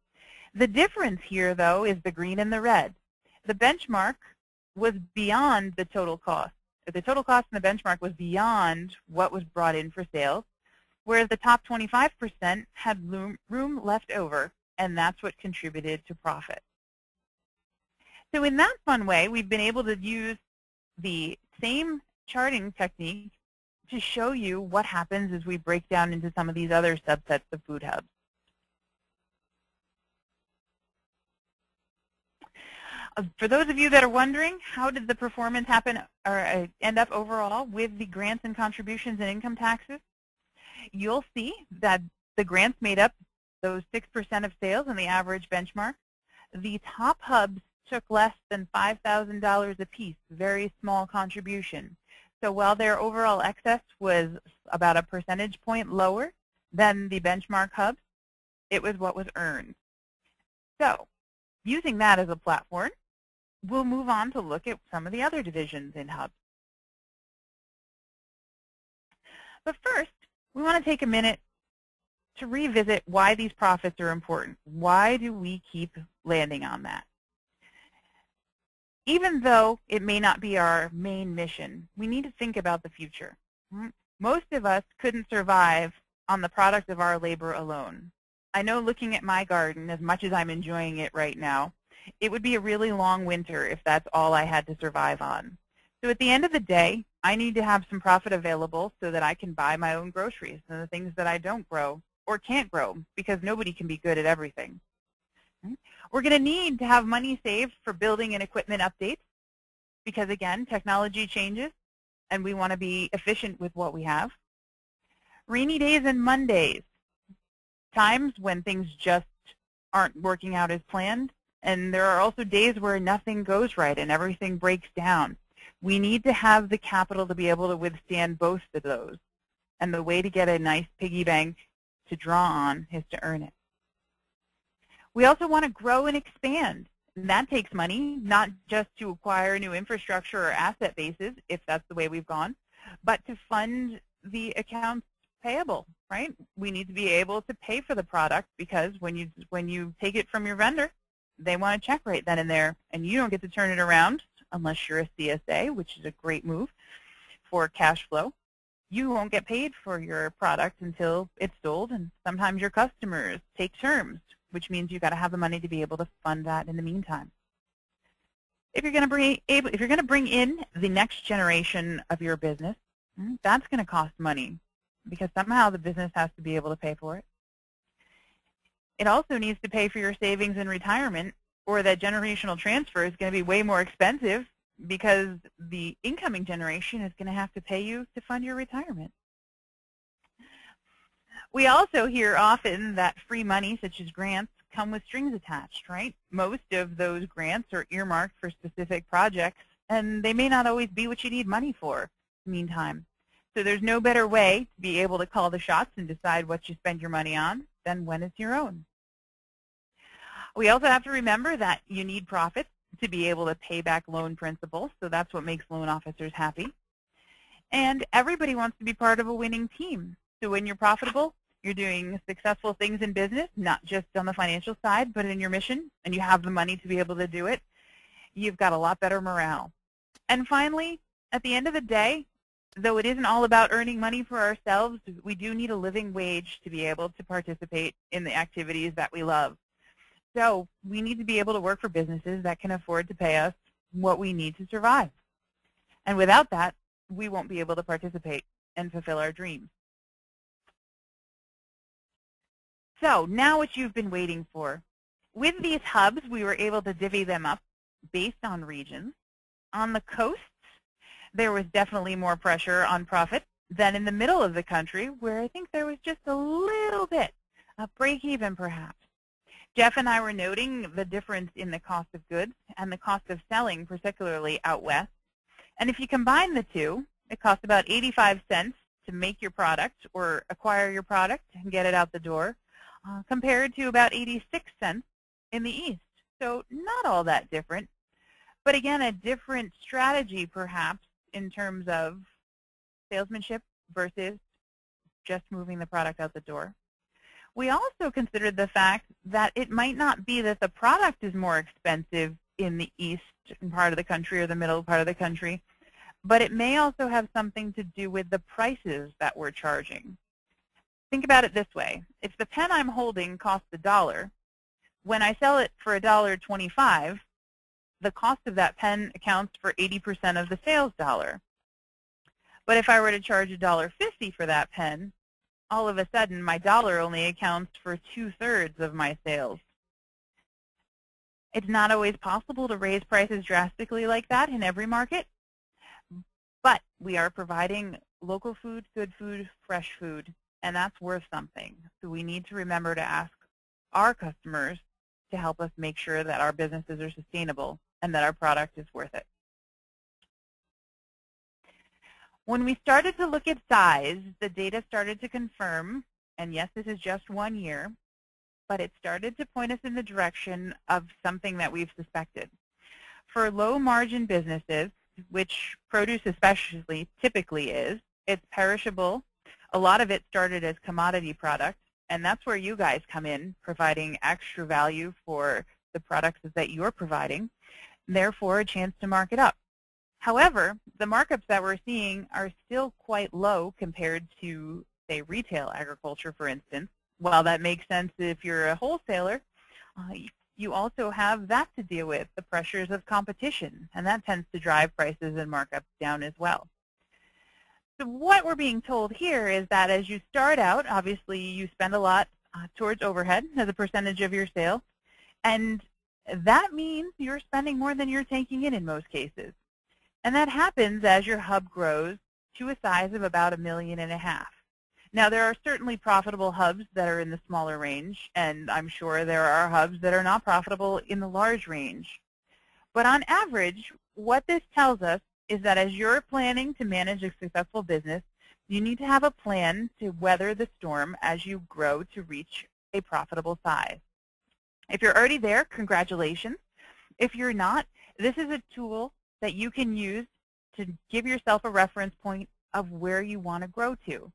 The difference here, though, is the green and the red. The benchmark was beyond the total cost. The total cost in the benchmark was beyond what was brought in for sales, whereas the top 25% had room left over, and that's what contributed to profit. So in that fun way, we've been able to use the same charting technique to show you what happens as we break down into some of these other subsets of food hubs. For those of you that are wondering, how did the performance happen or end up overall with the grants and contributions and income taxes? You'll see that the grants made up those 6% of sales in the average benchmark. The top hubs took less than $5,000 apiece, very small contribution. So while their overall excess was about a percentage point lower than the benchmark hubs, it was what was earned. So using that as a platform, we'll move on to look at some of the other divisions in hubs. But first, we want to take a minute to revisit why these profits are important. Why do we keep landing on that? Even though it may not be our main mission, we need to think about the future. Most of us couldn't survive on the product of our labor alone. I know looking at my garden, as much as I'm enjoying it right now, it would be a really long winter if that's all I had to survive on. So at the end of the day, I need to have some profit available so that I can buy my own groceries and the things that I don't grow or can't grow, because nobody can be good at everything. We're going to need to have money saved for building and equipment updates because, again, technology changes and we want to be efficient with what we have. Rainy days and Mondays, times when things just aren't working out as planned, and there are also days where nothing goes right and everything breaks down. We need to have the capital to be able to withstand both of those, and the way to get a nice piggy bank to draw on is to earn it. We also want to grow and expand. And that takes money, not just to acquire new infrastructure or asset bases, if that's the way we've gone, but to fund the accounts payable, right? We need to be able to pay for the product because when you take it from your vendor, they want a check right then and there, and you don't get to turn it around unless you're a CSA, which is a great move for cash flow. You won't get paid for your product until it's sold, and sometimes your customers take terms, which means you've got to have the money to be able to fund that in the meantime. If you're going to bring in the next generation of your business, that's going to cost money because somehow the business has to be able to pay for it. It also needs to pay for your savings in retirement, or that generational transfer is going to be way more expensive because the incoming generation is going to have to pay you to fund your retirement. We also hear often that free money, such as grants, come with strings attached, right? Most of those grants are earmarked for specific projects, and they may not always be what you need money for in the meantime. So there's no better way to be able to call the shots and decide what you spend your money on than when it's your own. We also have to remember that you need profits to be able to pay back loan principal, so that's what makes loan officers happy. And everybody wants to be part of a winning team. So when you're profitable, you're doing successful things in business, not just on the financial side, but in your mission, and you have the money to be able to do it, you've got a lot better morale. And finally, at the end of the day, though it isn't all about earning money for ourselves, we do need a living wage to be able to participate in the activities that we love. So we need to be able to work for businesses that can afford to pay us what we need to survive. And without that, we won't be able to participate and fulfill our dreams. So now what you've been waiting for. With these hubs, we were able to divvy them up based on regions. On the coasts, there was definitely more pressure on profit than in the middle of the country, where I think there was just a little bit of break even perhaps. Jeff and I were noting the difference in the cost of goods and the cost of selling, particularly out west. And if you combine the two, it costs about 85 cents to make your product or acquire your product and get it out the door, compared to about 86 cents in the east. So not all that different, but again, a different strategy perhaps in terms of salesmanship versus just moving the product out the door. We also considered the fact that it might not be that the product is more expensive in the east part of the country or the middle part of the country, but it may also have something to do with the prices that we're charging. Think about it this way. If the pen I'm holding costs $1, when I sell it for $1.25, the cost of that pen accounts for 80% of the sales dollar. But if I were to charge $1.50 for that pen, all of a sudden my dollar only accounts for 2/3 of my sales. It's not always possible to raise prices drastically like that in every market, but we are providing local food, good food, fresh food, and that's worth something. So we need to remember to ask our customers to help us make sure that our businesses are sustainable and that our product is worth it. When we started to look at size, the data started to confirm, and yes, this is just 1 year, but it started to point us in the direction of something that we've suspected. For low-margin businesses, which produce especially typically is, it's perishable. A lot of it started as commodity products, and that's where you guys come in, providing extra value for the products that you're providing, therefore a chance to mark it up. However, the markups that we're seeing are still quite low compared to, say, retail agriculture, for instance. While that makes sense if you're a wholesaler, you also have that to deal with, the pressures of competition, and that tends to drive prices and markups down as well. So what we're being told here is that as you start out, obviously you spend a lot towards overhead as a percentage of your sales, and that means you're spending more than you're taking in most cases. And that happens as your hub grows to a size of about $1.5 million. Now, there are certainly profitable hubs that are in the smaller range, and I'm sure there are hubs that are not profitable in the large range. But on average, what this tells us is that as you're planning to manage a successful business, you need to have a plan to weather the storm as you grow to reach a profitable size. If you're already there, congratulations. If you're not, this is a tool that you can use to give yourself a reference point of where you want to grow to.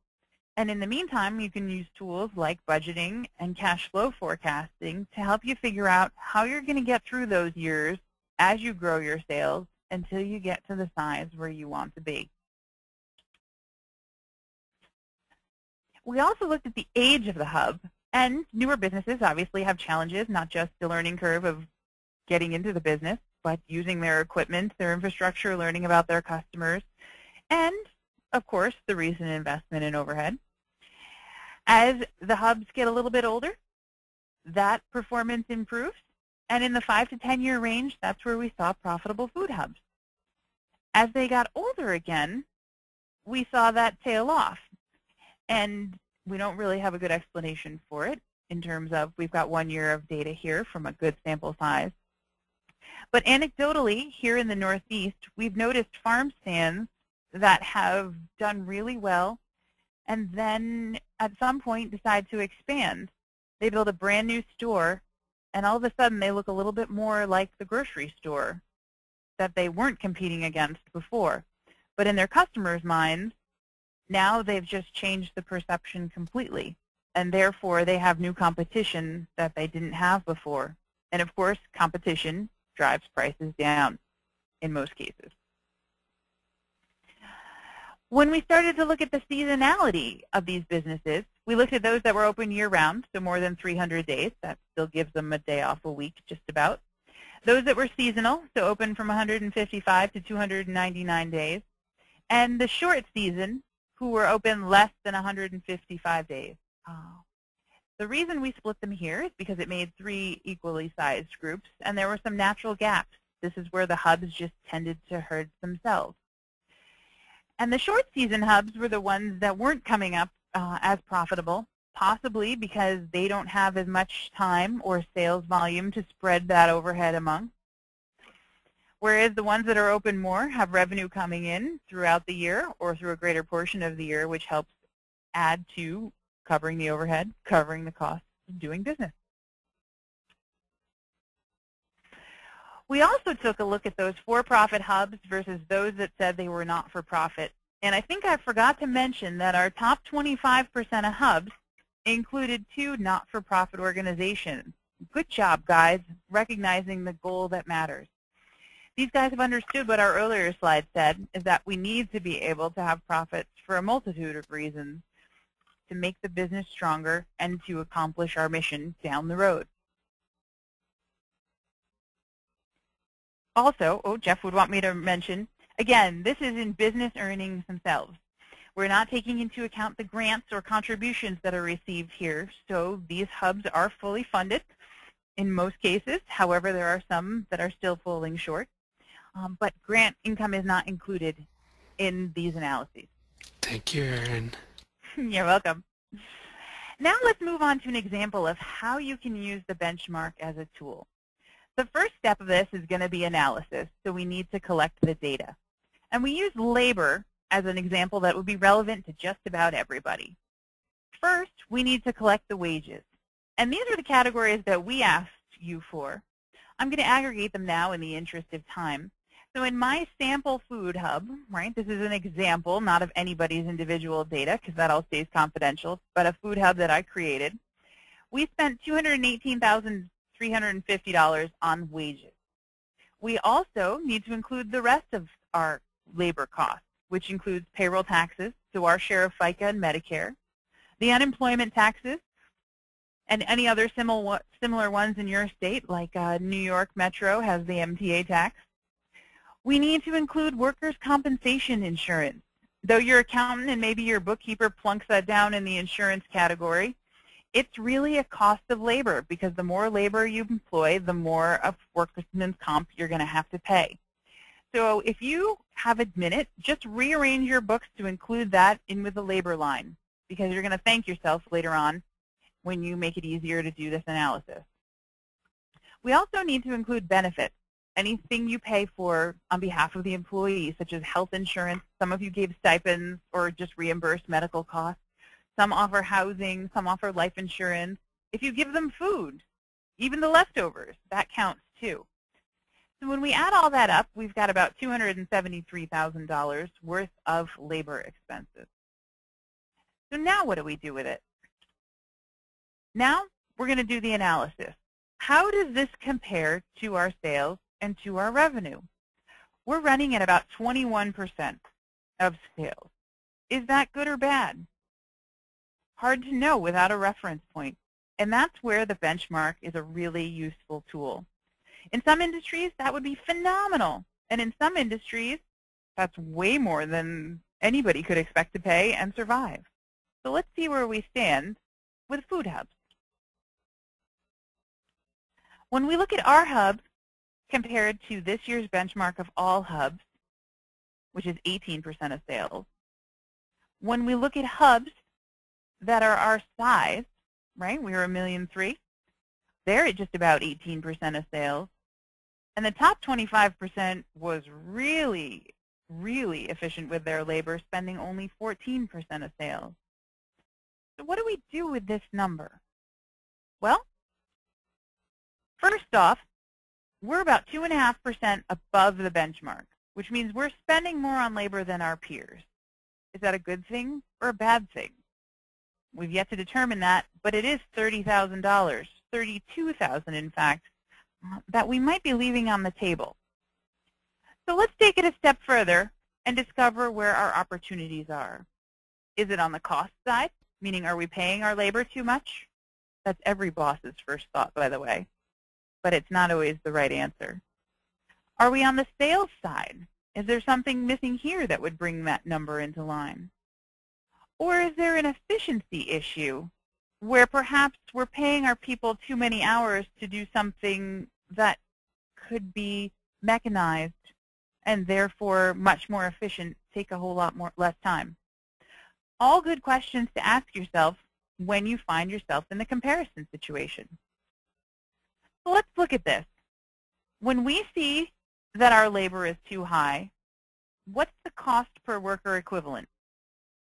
And in the meantime, you can use tools like budgeting and cash flow forecasting to help you figure out how you're going to get through those years as you grow your sales until you get to the size where you want to be. We also looked at the age of the hub, and newer businesses obviously have challenges, not just the learning curve of getting into the business, but using their equipment, their infrastructure, learning about their customers, and, of course, the recent investment in overhead. As the hubs get a little bit older, that performance improves, and in the 5 to 10 year range, that's where we saw profitable food hubs. As they got older again, we saw that tail off, and we don't really have a good explanation for it in terms of we've got 1 year of data here from a good sample size. But anecdotally, here in the Northeast, we've noticed farm stands that have done really well and then at some point decide to expand. They build a brand new store and all of a sudden they look a little bit more like the grocery store that they weren't competing against before. But in their customers' minds, now they've just changed the perception completely, and therefore they have new competition that they didn't have before. And of course, competition drives prices down in most cases. When we started to look at the seasonality of these businesses, we looked at those that were open year-round, so more than 300 days. That still gives them a day off a week, just about. Those that were seasonal, so open from 155 to 299 days. And the short season, who were open less than 155 days. The reason we split them here is because it made 3 equally sized groups, and there were some natural gaps. This is where the hubs just tended to herd themselves. And the short season hubs were the ones that weren't coming up as profitable, possibly because they don't have as much time or sales volume to spread that overhead among. Whereas the ones that are open more have revenue coming in throughout the year or through a greater portion of the year, which helps add to covering the overhead, covering the cost of doing business. We also took a look at those for-profit hubs versus those that said they were not-for-profit. And I think I forgot to mention that our top 25% of hubs included 2 not-for-profit organizations. Good job, guys, recognizing the goal that matters. These guys have understood what our earlier slide said, is that we need to be able to have profits for a multitude of reasons to make the business stronger and to accomplish our mission down the road. Also, Jeff would want me to mention, again, this is in business earnings themselves. We're not taking into account the grants or contributions that are received here, so these hubs are fully funded in most cases. However, there are some that are still falling short. But grant income is not included in these analyses. Thank you, Erin. You're welcome. Now let's move on to an example of how you can use the benchmark as a tool. The first step of this is going to be analysis, so we need to collect the data. And we use labor as an example that would be relevant to just about everybody. First, we need to collect the wages. And these are the categories that we asked you for. I'm going to aggregate them now in the interest of time. So in my sample food hub, right, this is an example, not of anybody's individual data, because that all stays confidential, but a food hub that I created. We spent $218,350 on wages. We also need to include the rest of our labor costs, which includes payroll taxes, so our share of FICA and Medicare, the unemployment taxes, and any other similar ones in your state, like New York Metro has the MTA tax. We need to include workers' compensation insurance. Though your accountant and maybe your bookkeeper plunks that down in the insurance category, it's really a cost of labor, because the more labor you employ, the more of workman's comp you're going to have to pay. So if you have a minute, just rearrange your books to include that in with the labor line, because you're going to thank yourself later on when you make it easier to do this analysis. We also need to include benefits. Anything you pay for on behalf of the employee, such as health insurance. Some of you gave stipends or just reimbursed medical costs. Some offer housing, some offer life insurance. If you give them food, even the leftovers, that counts too. So when we add all that up, we've got about $273,000 worth of labor expenses. So now what do we do with it? Now we're going to do the analysis. How does this compare to our sales and to our revenue? We're running at about 21% of sales. Is that good or bad? Hard to know without a reference point. And that's where the benchmark is a really useful tool. In some industries, that would be phenomenal. And in some industries, that's way more than anybody could expect to pay and survive. So let's see where we stand with food hubs. When we look at our hubs compared to this year's benchmark of all hubs, which is 18% of sales, when we look at hubs that are our size, right, we were $1.3 million, they're at just about 18% of sales. And the top 25% was really, really efficient with their labor, spending only 14% of sales. So what do we do with this number? Well, First off, we're about 2.5% above the benchmark, which means we're spending more on labor than our peers. Is that a good thing or a bad thing? We've yet to determine that, but it is $30,000, $32,000 in fact, that we might be leaving on the table. So let's take it a step further and discover where our opportunities are. Is it on the cost side, meaning are we paying our labor too much? That's every boss's first thought, by the way, but it's not always the right answer. Are we on the sales side? Is there something missing here that would bring that number into line? Or is there an efficiency issue where perhaps we're paying our people too many hours to do something that could be mechanized and therefore much more efficient, take a whole lot less time? All good questions to ask yourself when you find yourself in the comparison situation. So let's look at this. When we see that our labor is too high, what's the cost per worker equivalent?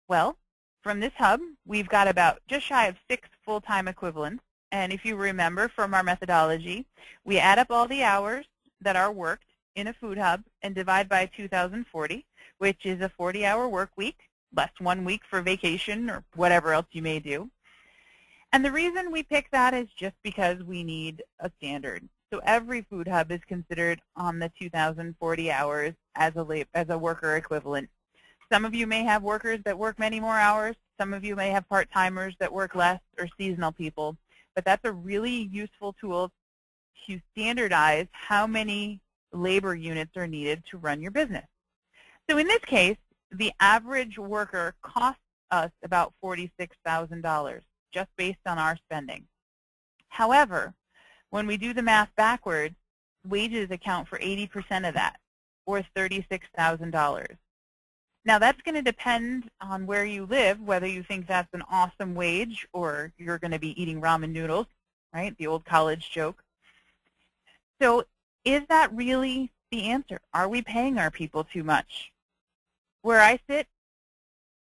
Well, from this hub, we've got about just shy of 6 full-time equivalents. And if you remember from our methodology, we add up all the hours that are worked in a food hub and divide by 2040, which is a 40-hour work week, less 1 week for vacation or whatever else you may do. And the reason we pick that is just because we need a standard. So every food hub is considered on the 2040 hours as a worker equivalent. Some of you may have workers that work many more hours. Some of you may have part-timers that work less or seasonal people. But that's a really useful tool to standardize how many labor units are needed to run your business. So in this case, the average worker costs us about $46,000 just based on our spending. However, when we do the math backwards, wages account for 80% of that, or $36,000. Now that's going to depend on where you live, whether you think that's an awesome wage or you're going to be eating ramen noodles, right? The old college joke. So is that really the answer? Are we paying our people too much? Where I sit,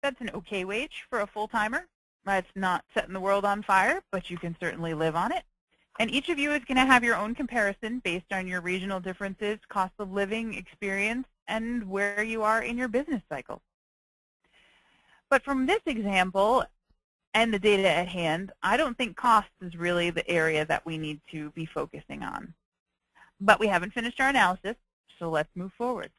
that's an okay wage for a full-timer. It's not setting the world on fire, but you can certainly live on it. And each of you is going to have your own comparison based on your regional differences, cost of living, experience, and where you are in your business cycle. But from this example and the data at hand, I don't think cost is really the area that we need to be focusing on. But we haven't finished our analysis, so let's move forward.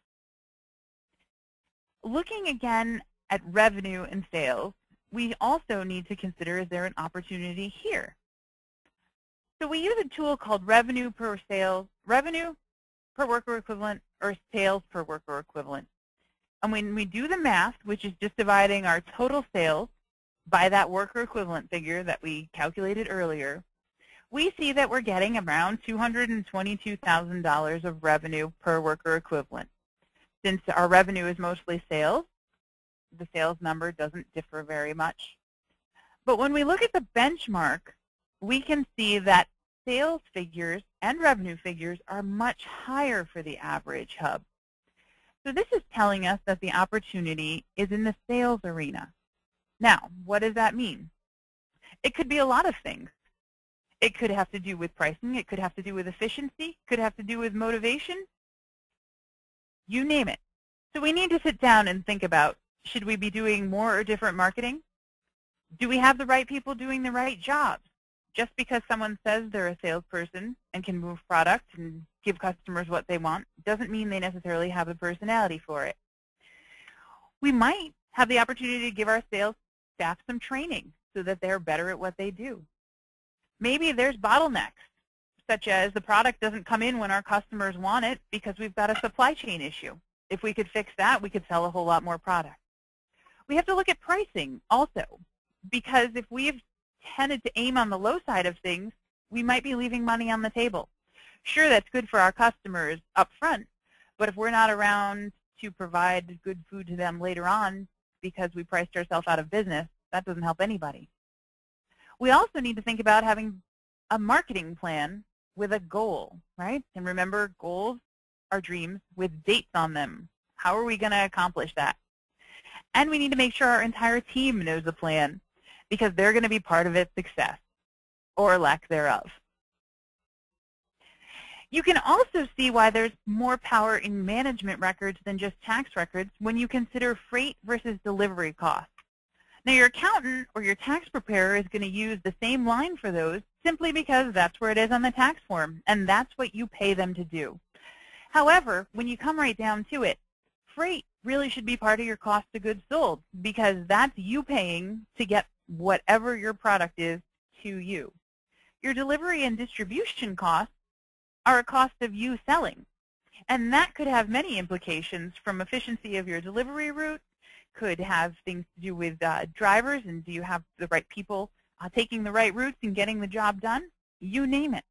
Looking again at revenue and sales, we also need to consider, is there an opportunity here? So we use a tool called revenue per worker equivalent, or sales per worker equivalent. And when we do the math, which is just dividing our total sales by that worker equivalent figure that we calculated earlier, we see that we're getting around $222,000 of revenue per worker equivalent. Since our revenue is mostly sales, the sales number doesn't differ very much. But when we look at the benchmark, we can see that sales figures and revenue figures are much higher for the average hub. So this is telling us that the opportunity is in the sales arena. Now, what does that mean? It could be a lot of things. It could have to do with pricing. It could have to do with efficiency. It could have to do with motivation. You name it. So we need to sit down and think about, should we be doing more or different marketing? Do we have the right people doing the right jobs? Just because someone says they're a salesperson and can move product and give customers what they want doesn't mean they necessarily have the personality for it. We might have the opportunity to give our sales staff some training so that they're better at what they do. Maybe there's bottlenecks, such as the product doesn't come in when our customers want it because we've got a supply chain issue. If we could fix that, we could sell a whole lot more product. We have to look at pricing also, because if we've tended to aim on the low side of things, we might be leaving money on the table. Sure, that's good for our customers up front, but if we're not around to provide good food to them later on because we priced ourselves out of business, that doesn't help anybody. We also need to think about having a marketing plan with a goal, right? And remember, goals are dreams with dates on them. How are we going to accomplish that? And we need to make sure our entire team knows the plan, because they're going to be part of its success or lack thereof. You can also see why there's more power in management records than just tax records when you consider freight versus delivery costs. Now, your accountant or your tax preparer is going to use the same line for those simply because that's where it is on the tax form, and that's what you pay them to do. However, when you come right down to it, freight really should be part of your cost of goods sold because that's you paying to get whatever your product is to you. Your delivery and distribution costs are a cost of you selling, and that could have many implications, from efficiency of your delivery route, could have things to do with drivers, and do you have the right people taking the right routes and getting the job done? You name it.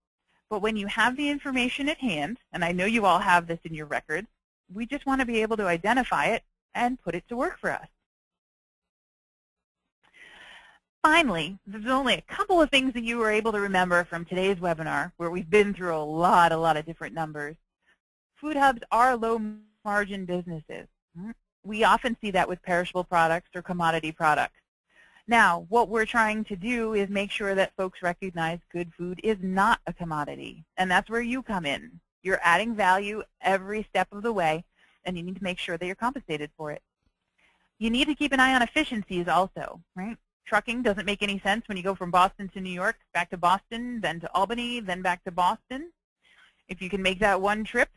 But when you have the information at hand, and I know you all have this in your records, we just want to be able to identify it and put it to work for us. Finally, there's only a couple of things that you were able to remember from today's webinar, where we've been through a lot of different numbers. Food hubs are low-margin businesses. We often see that with perishable products or commodity products. Now, what we're trying to do is make sure that folks recognize good food is not a commodity, and that's where you come in. You're adding value every step of the way, and you need to make sure that you're compensated for it. You need to keep an eye on efficiencies also, right? Trucking doesn't make any sense when you go from Boston to New York, back to Boston, then to Albany, then back to Boston. If you can make that one trip,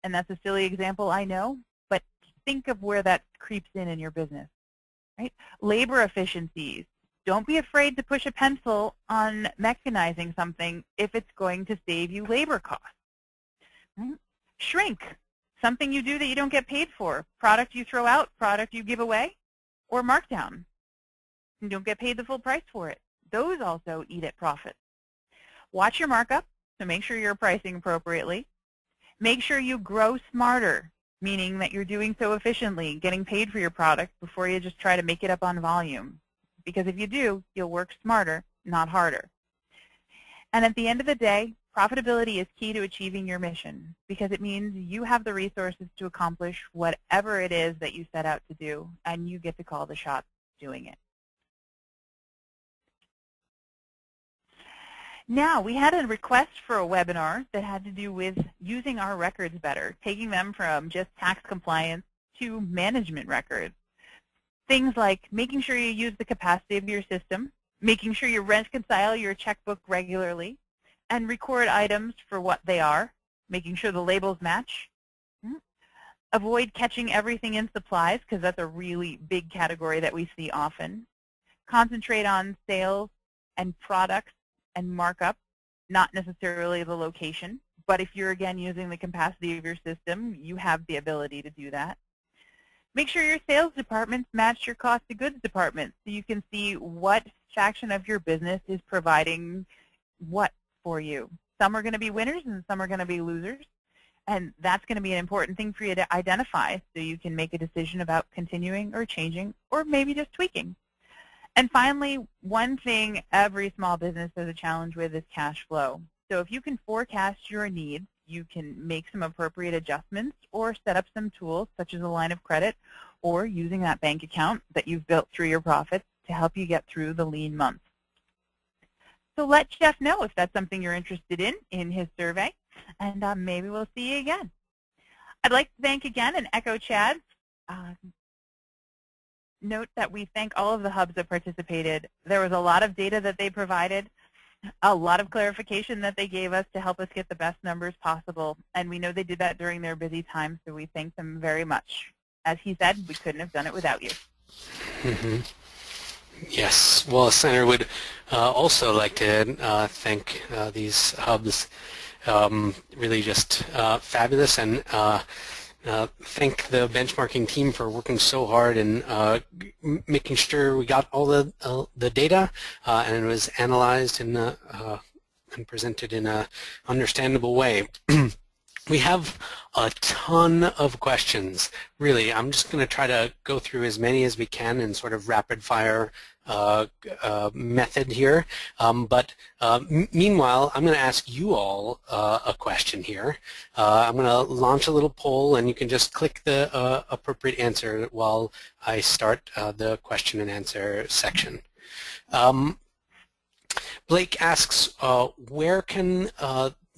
and that's a silly example, I know, but think of where that creeps in your business, right? Labor efficiencies. Don't be afraid to push a pencil on mechanizing something if it's going to save you labor costs. Right? Shrink. Something you do that you don't get paid for. Product you throw out, product you give away, or markdown. You don't get paid the full price for it. Those also eat at profit. Watch your markup, so make sure you're pricing appropriately. Make sure you grow smarter, meaning that you're doing so efficiently, getting paid for your product before you just try to make it up on volume. Because if you do, you'll work smarter, not harder. And at the end of the day, profitability is key to achieving your mission, because it means you have the resources to accomplish whatever it is that you set out to do, and you get to call the shots doing it. Now, we had a request for a webinar that had to do with using our records better, taking them from just tax compliance to management records. Things like making sure you use the capacity of your system, making sure you reconcile your checkbook regularly, and record items for what they are, making sure the labels match. Avoid catching everything in supplies, because that's a really big category that we see often. Concentrate on sales and products and markup, not necessarily the location. But if you're, again, using the capacity of your system, you have the ability to do that. Make sure your sales departments match your cost of goods department, so you can see what faction of your business is providing what for you. Some are going to be winners and some are going to be losers. And that's going to be an important thing for you to identify, so you can make a decision about continuing or changing or maybe just tweaking. And finally, one thing every small business has a challenge with is cash flow. So if you can forecast your needs, you can make some appropriate adjustments or set up some tools such as a line of credit or using that bank account that you've built through your profits to help you get through the lean months. So let Jeff know if that's something you're interested in his survey, and maybe we'll see you again. I'd like to thank again and echo Chad's note that we thank all of the hubs that participated. There was a lot of data that they provided, a lot of clarification that they gave us to help us get the best numbers possible, and we know they did that during their busy time, so we thank them very much. As he said, we couldn't have done it without you. Yes, Wallace Center would also like to thank these hubs. Really just fabulous, and thank the benchmarking team for working so hard and making sure we got all the data and it was analyzed and presented in a understandable way. We have a ton of questions. Really, I'm just going to try to go through as many as we can in sort of rapid fire method here. Meanwhile, I'm going to ask you all a question here. I'm going to launch a little poll, and you can just click the appropriate answer while I start the question and answer section. Blake asks, where can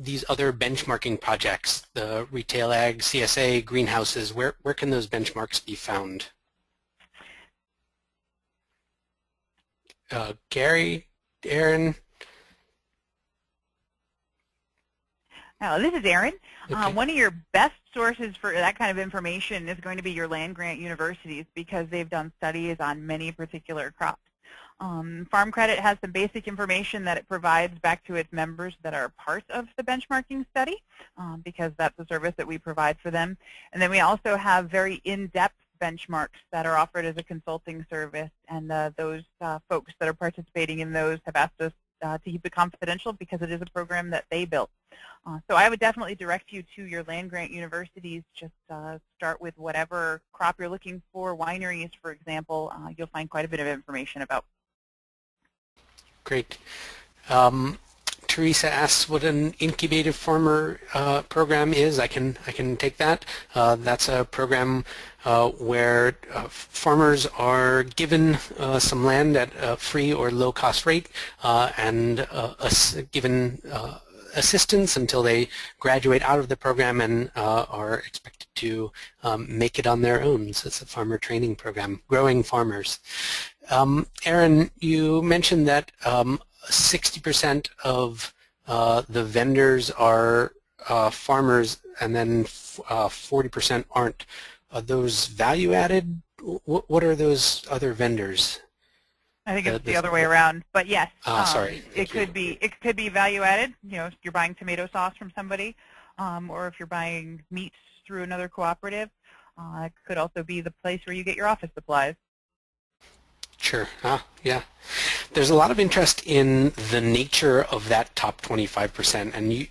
these other benchmarking projects, the retail ag, CSA, greenhouses, where can those benchmarks be found? Gary, Aaron? This is Aaron. Okay. One of your best sources for that kind of information is going to be your land-grant universities because they've done studies on many particular crops. Farm Credit has some basic information that it provides back to its members that are part of the benchmarking study because that's a service that we provide for them. And then we also have very in-depth benchmarks that are offered as a consulting service, and those folks that are participating in those have asked us to keep it confidential because it is a program that they built. So I would definitely direct you to your land-grant universities. Just start with whatever crop you're looking for. Wineries, for example, you'll find quite a bit of information about. Great. Teresa asks what an incubative farmer program is. I can take that. That's a program where farmers are given some land at a free or low cost rate and given assistance until they graduate out of the program and are expected to make it on their own. So it's a farmer training program, growing farmers. Aaron, you mentioned that 60% of the vendors are farmers and then 40% aren't. Are those value added? What are those other vendors? I think it's the other way around, but yes, sorry. It could be value added. You know, if you're buying tomato sauce from somebody, or if you're buying meat through another cooperative. It could also be the place where you get your office supplies. Sure. Yeah. There's a lot of interest in the nature of that top 25%, and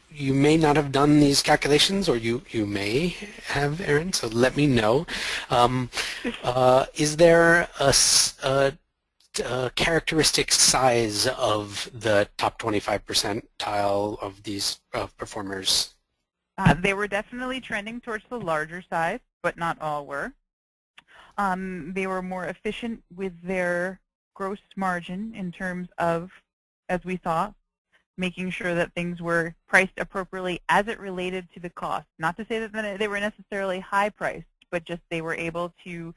you may not have done these calculations, or you may have, Aaron. So let me know. Is there a characteristic size of the top 25% tile of these performers? They were definitely trending towards the larger size, but not all were. They were more efficient with their gross margin in terms of, as we saw, making sure that things were priced appropriately as it related to the cost. Not to say that they were necessarily high priced, but just they were able to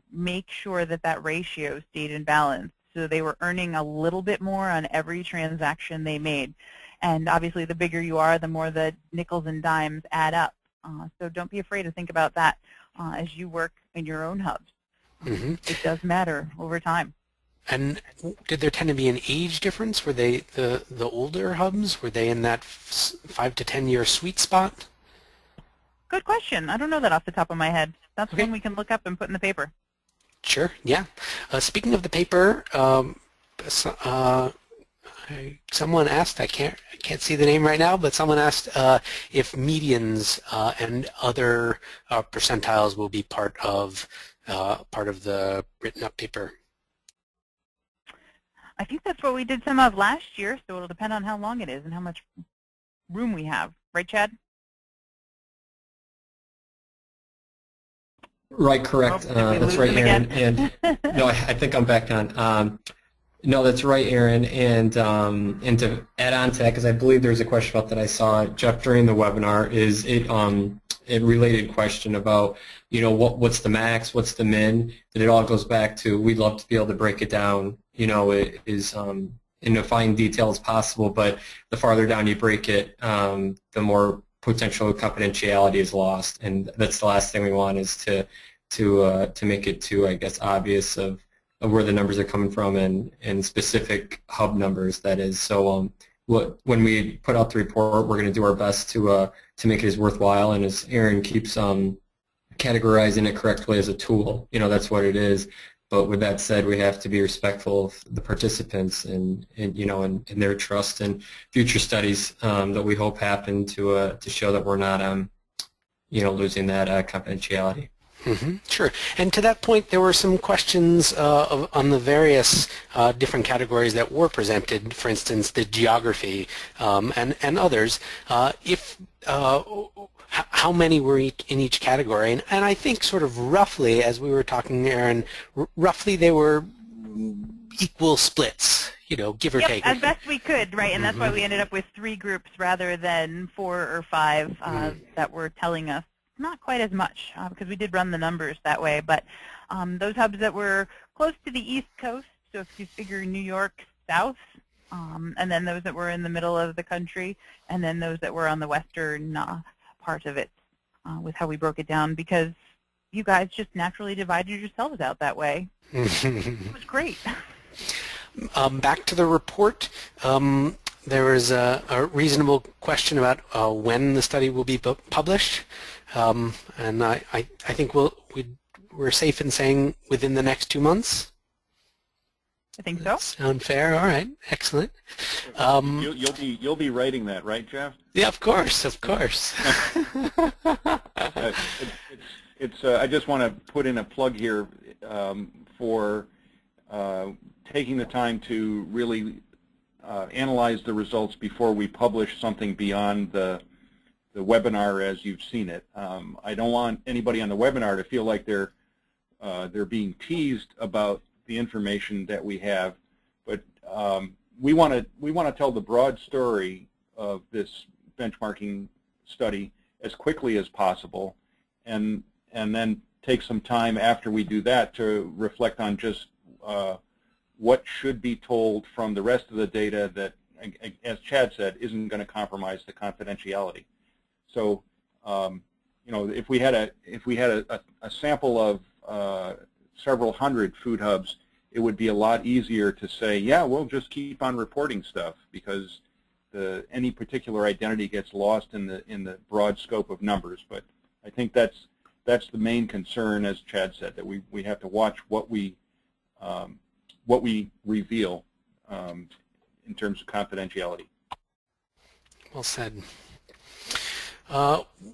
make sure that that ratio stayed in balance. So they were earning a little bit more on every transaction they made. And obviously the bigger you are, the more the nickels and dimes add up. So don't be afraid to think about that as you work in your own hubs. Mm-hmm. It does matter over time. And did there tend to be an age difference? Were they the older hubs? Were they in that 5 to 10 year sweet spot? Good question. I don't know that off the top of my head. That's Okay. one we can look up and put in the paper. Sure. Yeah. Speaking of the paper, someone asked. I can't see the name right now, but someone asked if medians and other percentiles will be part of the written up paper. I think that's what we did some of last year, so it'll depend on how long it is and how much room we have. Right, Chad? Right, correct. That's right, Aaron. And no, I think I'm back on. No, that's right, Aaron. And to add on to that, because I believe there's a question about that I saw, Jeff, during the webinar, is a related question about, you know, what's the max, what's the min, that it all goes back to we'd love to be able to break it down, you know, it is in a fine detail as possible, but the farther down you break it, the more potential confidentiality is lost, and that's the last thing we want is to make it too, I guess, obvious of where the numbers are coming from and specific hub numbers, that is. So when we put out the report, we're going to do our best to make it as worthwhile, and as Aaron keeps categorizing it correctly as a tool, you know, that's what it is. But with that said, we have to be respectful of the participants and you know, and their trust in future studies that we hope happen to show that we're not you know, losing that confidentiality. Mm-hmm. Sure. And to that point, there were some questions on the various different categories that were presented, for instance, the geography and others. How many were in each category? And I think sort of roughly, as we were talking, Aaron, roughly they were equal splits, give or take. As best we could, right? And that's why we ended up with 3 groups rather than 4 or 5 that were telling us not quite as much, because we did run the numbers that way. But those hubs that were close to the East Coast, so if you figure New York south, and then those that were in the middle of the country, and then those that were on the western part of it, with how we broke it down, because you guys just naturally divided yourselves out that way. It was great. Back to the report, there was a reasonable question about when the study will be published, and I think we're safe in saying within the next 2 months. I think so. Sound fair? All right, excellent. You'll be writing that, right, Jeff? Yeah, of course, of course. I just want to put in a plug here for taking the time to really analyze the results before we publish something beyond the webinar as you've seen it. I don't want anybody on the webinar to feel like they're being teased about the information that we have, but we want to tell the broad story of this benchmarking study as quickly as possible, and then take some time after we do that to reflect on just what should be told from the rest of the data that, as Chad said, isn't going to compromise the confidentiality. So, if we had a sample of several hundred food hubs, it would be a lot easier to say, yeah, we'll just keep on reporting stuff, because any particular identity gets lost in the broad scope of numbers. But I think that's the main concern, as Chad said, that we have to watch what we reveal in terms of confidentiality. Well said.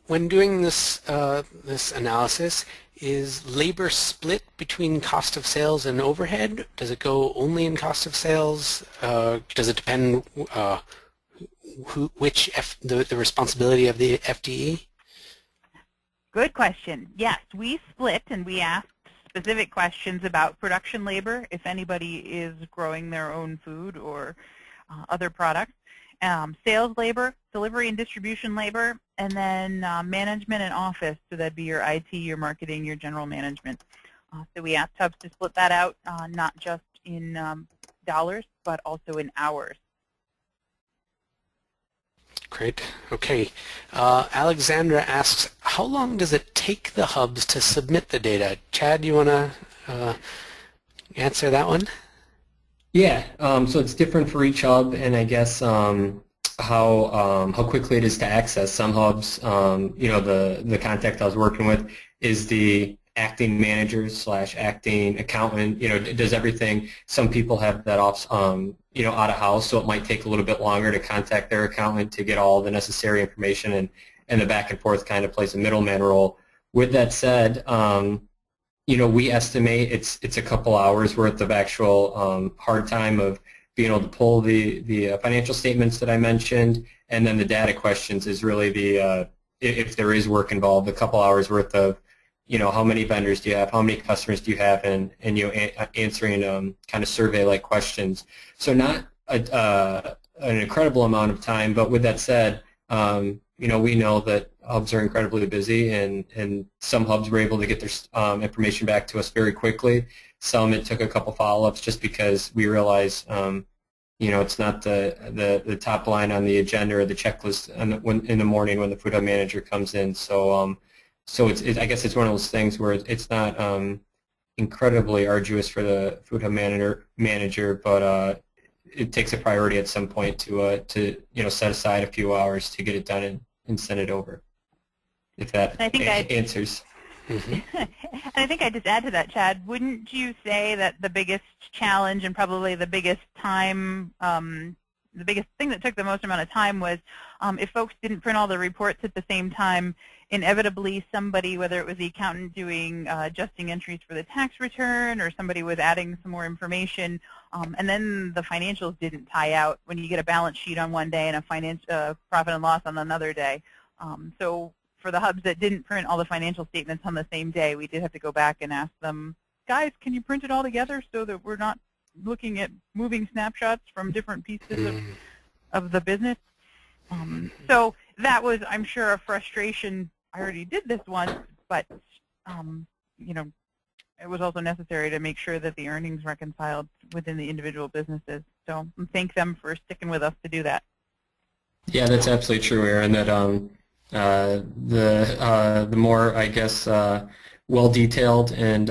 When doing this analysis, is labor split between cost of sales and overhead? Does it go only in cost of sales? Does it depend the responsibility of the FTE? Good question. Yes, we split, and we asked specific questions about production labor, if anybody is growing their own food or other products, sales labor, delivery and distribution labor, and then management and office, so that'd be your IT, your marketing, your general management. So we asked hubs to split that out, not just in dollars, but also in hours. Great. Okay. Alexandra asks, how long does it take the hubs to submit the data? Chad, do you want to answer that one? Yeah. So it's different for each hub, and I guess how quickly it is to access. Some hubs, the contact I was working with is the acting manager / acting accountant, does everything. Some people have that off, out of house, so it might take a little bit longer to contact their accountant to get all the necessary information, and the back and forth kind of plays a middleman role. With that said, we estimate it's a couple hours worth of actual hard time of being able to pull the financial statements that I mentioned, and then the data questions is really the if there is work involved, a couple hours worth of how many vendors do you have, how many customers do you have, and answering kind of survey-like questions. So not an incredible amount of time, but with that said, we know that hubs are incredibly busy, and some hubs were able to get their information back to us very quickly. Some it took a couple follow-ups just because we realize it's not the top line on the agenda or the checklist in the morning when the food hub manager comes in. So I guess it's one of those things where it's not incredibly arduous for the food hub manager, but it takes a priority at some point to set aside a few hours to get it done and send it over. If that answers. Mm-hmm. And I think I'd just add to that, Chad, wouldn't you say that the biggest challenge and probably the biggest time, the biggest thing that took the most amount of time was if folks didn't print all the reports at the same time, inevitably somebody, whether it was the accountant doing adjusting entries for the tax return or somebody was adding some more information, and then the financials didn't tie out when you get a balance sheet on one day and a profit and loss on another day. So for the hubs that didn't print all the financial statements on the same day, we did have to go back and ask them, guys, can you print it all together so that we're not looking at moving snapshots from different pieces of the business. So that was, I'm sure, a frustration. I already did this once, but you know, it was also necessary to make sure that the earnings reconciled within the individual businesses. So thank them for sticking with us to do that. Yeah, that's absolutely true, Aaron. That the more, I guess, well detailed, and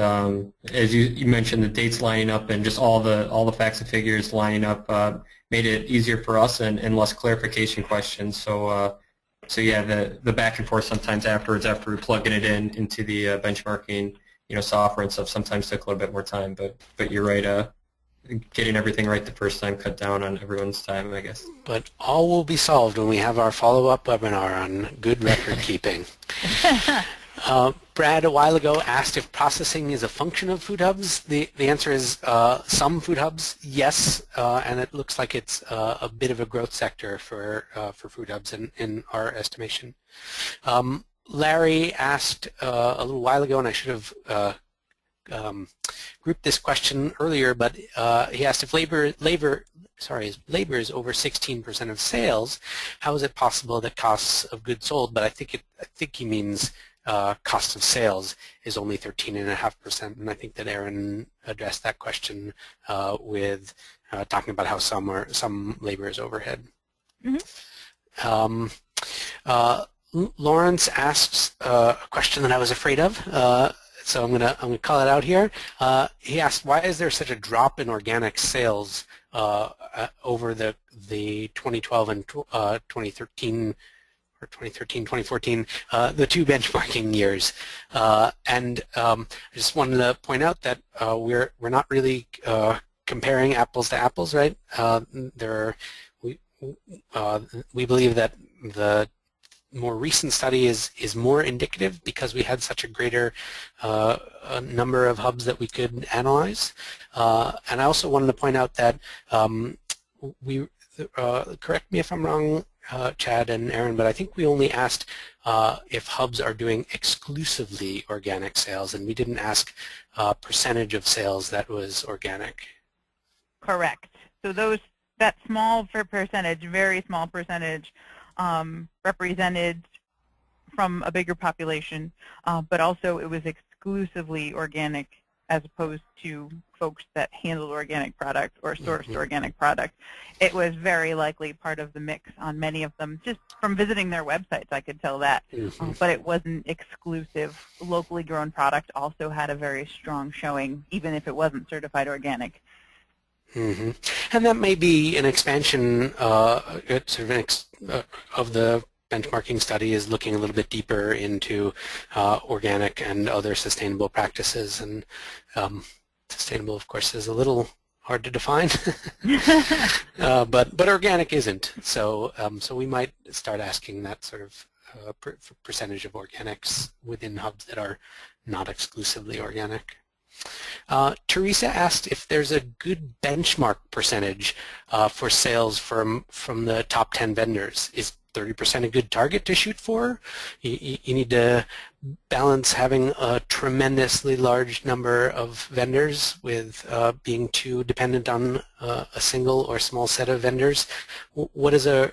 as you mentioned, the dates lining up and just all the facts and figures lining up made it easier for us and less clarification questions. So yeah, the back and forth sometimes afterwards, after we plugging it into the benchmarking software and stuff, sometimes took a little bit more time. But you're right. Getting everything right the first time cut down on everyone's time, I guess. But all will be solved when we have our follow-up webinar on good record keeping. Brad, a while ago, asked if processing is a function of food hubs. The answer is some food hubs, yes, and it looks like it's a bit of a growth sector for food hubs in our estimation. Larry asked a little while ago, and I should have grouped this question earlier, but he asked if labor is over 16% of sales, how is it possible that costs of goods sold, but I think he means cost of sales is only 13.5%, and I think that Aaron addressed that question with talking about how some labor is overhead. Lawrence asks a question that I was afraid of, so I'm gonna call it out here. He asked, why is there such a drop in organic sales over the 2012 and 2013? Or 2013, 2014, the two benchmarking years, and I just wanted to point out that we're not really comparing apples to apples, right? We believe that the more recent study is more indicative because we had such a greater number of hubs that we could analyze, and I also wanted to point out that correct me if I'm wrong, Chad and Aaron, but I think we only asked if hubs are doing exclusively organic sales, and we didn't ask percentage of sales that was organic. Correct. So that small percentage, very small percentage, represented from a bigger population, but also it was exclusively organic as opposed to folks that handled organic product or sourced organic product. It was very likely part of the mix on many of them. Just from visiting their websites, I could tell that. But it wasn't exclusive. Locally grown product also had a very strong showing, even if it wasn't certified organic. And that may be an expansion of the benchmarking study, is looking a little bit deeper into organic and other sustainable practices, and sustainable, of course, is a little hard to define, but organic isn't. So so we might start asking that sort of percentage of organics within hubs that are not exclusively organic. Teresa asked if there's a good benchmark percentage for sales from the top 10 vendors. Is 30% a good target to shoot for? You need to balance having a tremendously large number of vendors with being too dependent on a single or small set of vendors. What is a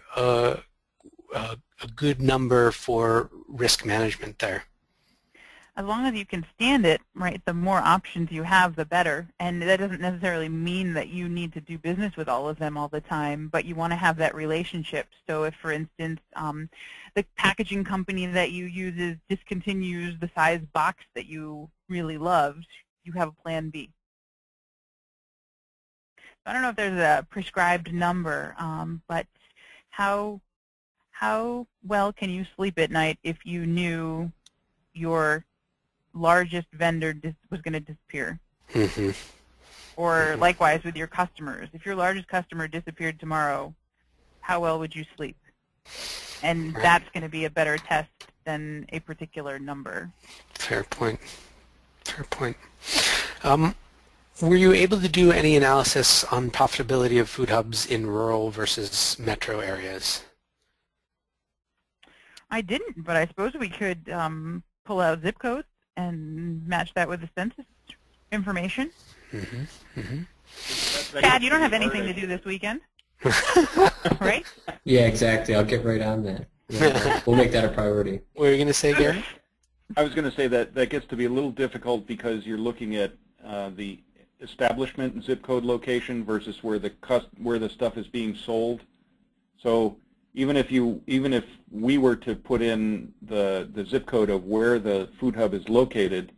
good number for risk management there? As long as you can stand it, right, the more options you have, the better. And that doesn't necessarily mean that you need to do business with all of them all the time, but you want to have that relationship. So if, for instance, the packaging company that you use discontinues the size box that you really loved, you have a plan B. I don't know if there's a prescribed number, but how well can you sleep at night if you knew your largest vendor was going to disappear? Or likewise with your customers. If your largest customer disappeared tomorrow, how well would you sleep? And that's going to be a better test than a particular number. Fair point. Fair point. Were you able to do any analysis on profitability of food hubs in rural versus metro areas? I didn't, but I suppose we could pull out zip codes and match that with the census information. Chad, you don't have anything to do this weekend, right? Yeah, exactly. I'll get right on that. We'll make that a priority. What were you going to say, Gary? I was going to say that gets to be a little difficult because you're looking at the establishment and zip code location versus where the stuff is being sold. So even if we were to put in the zip code of where the food hub is located,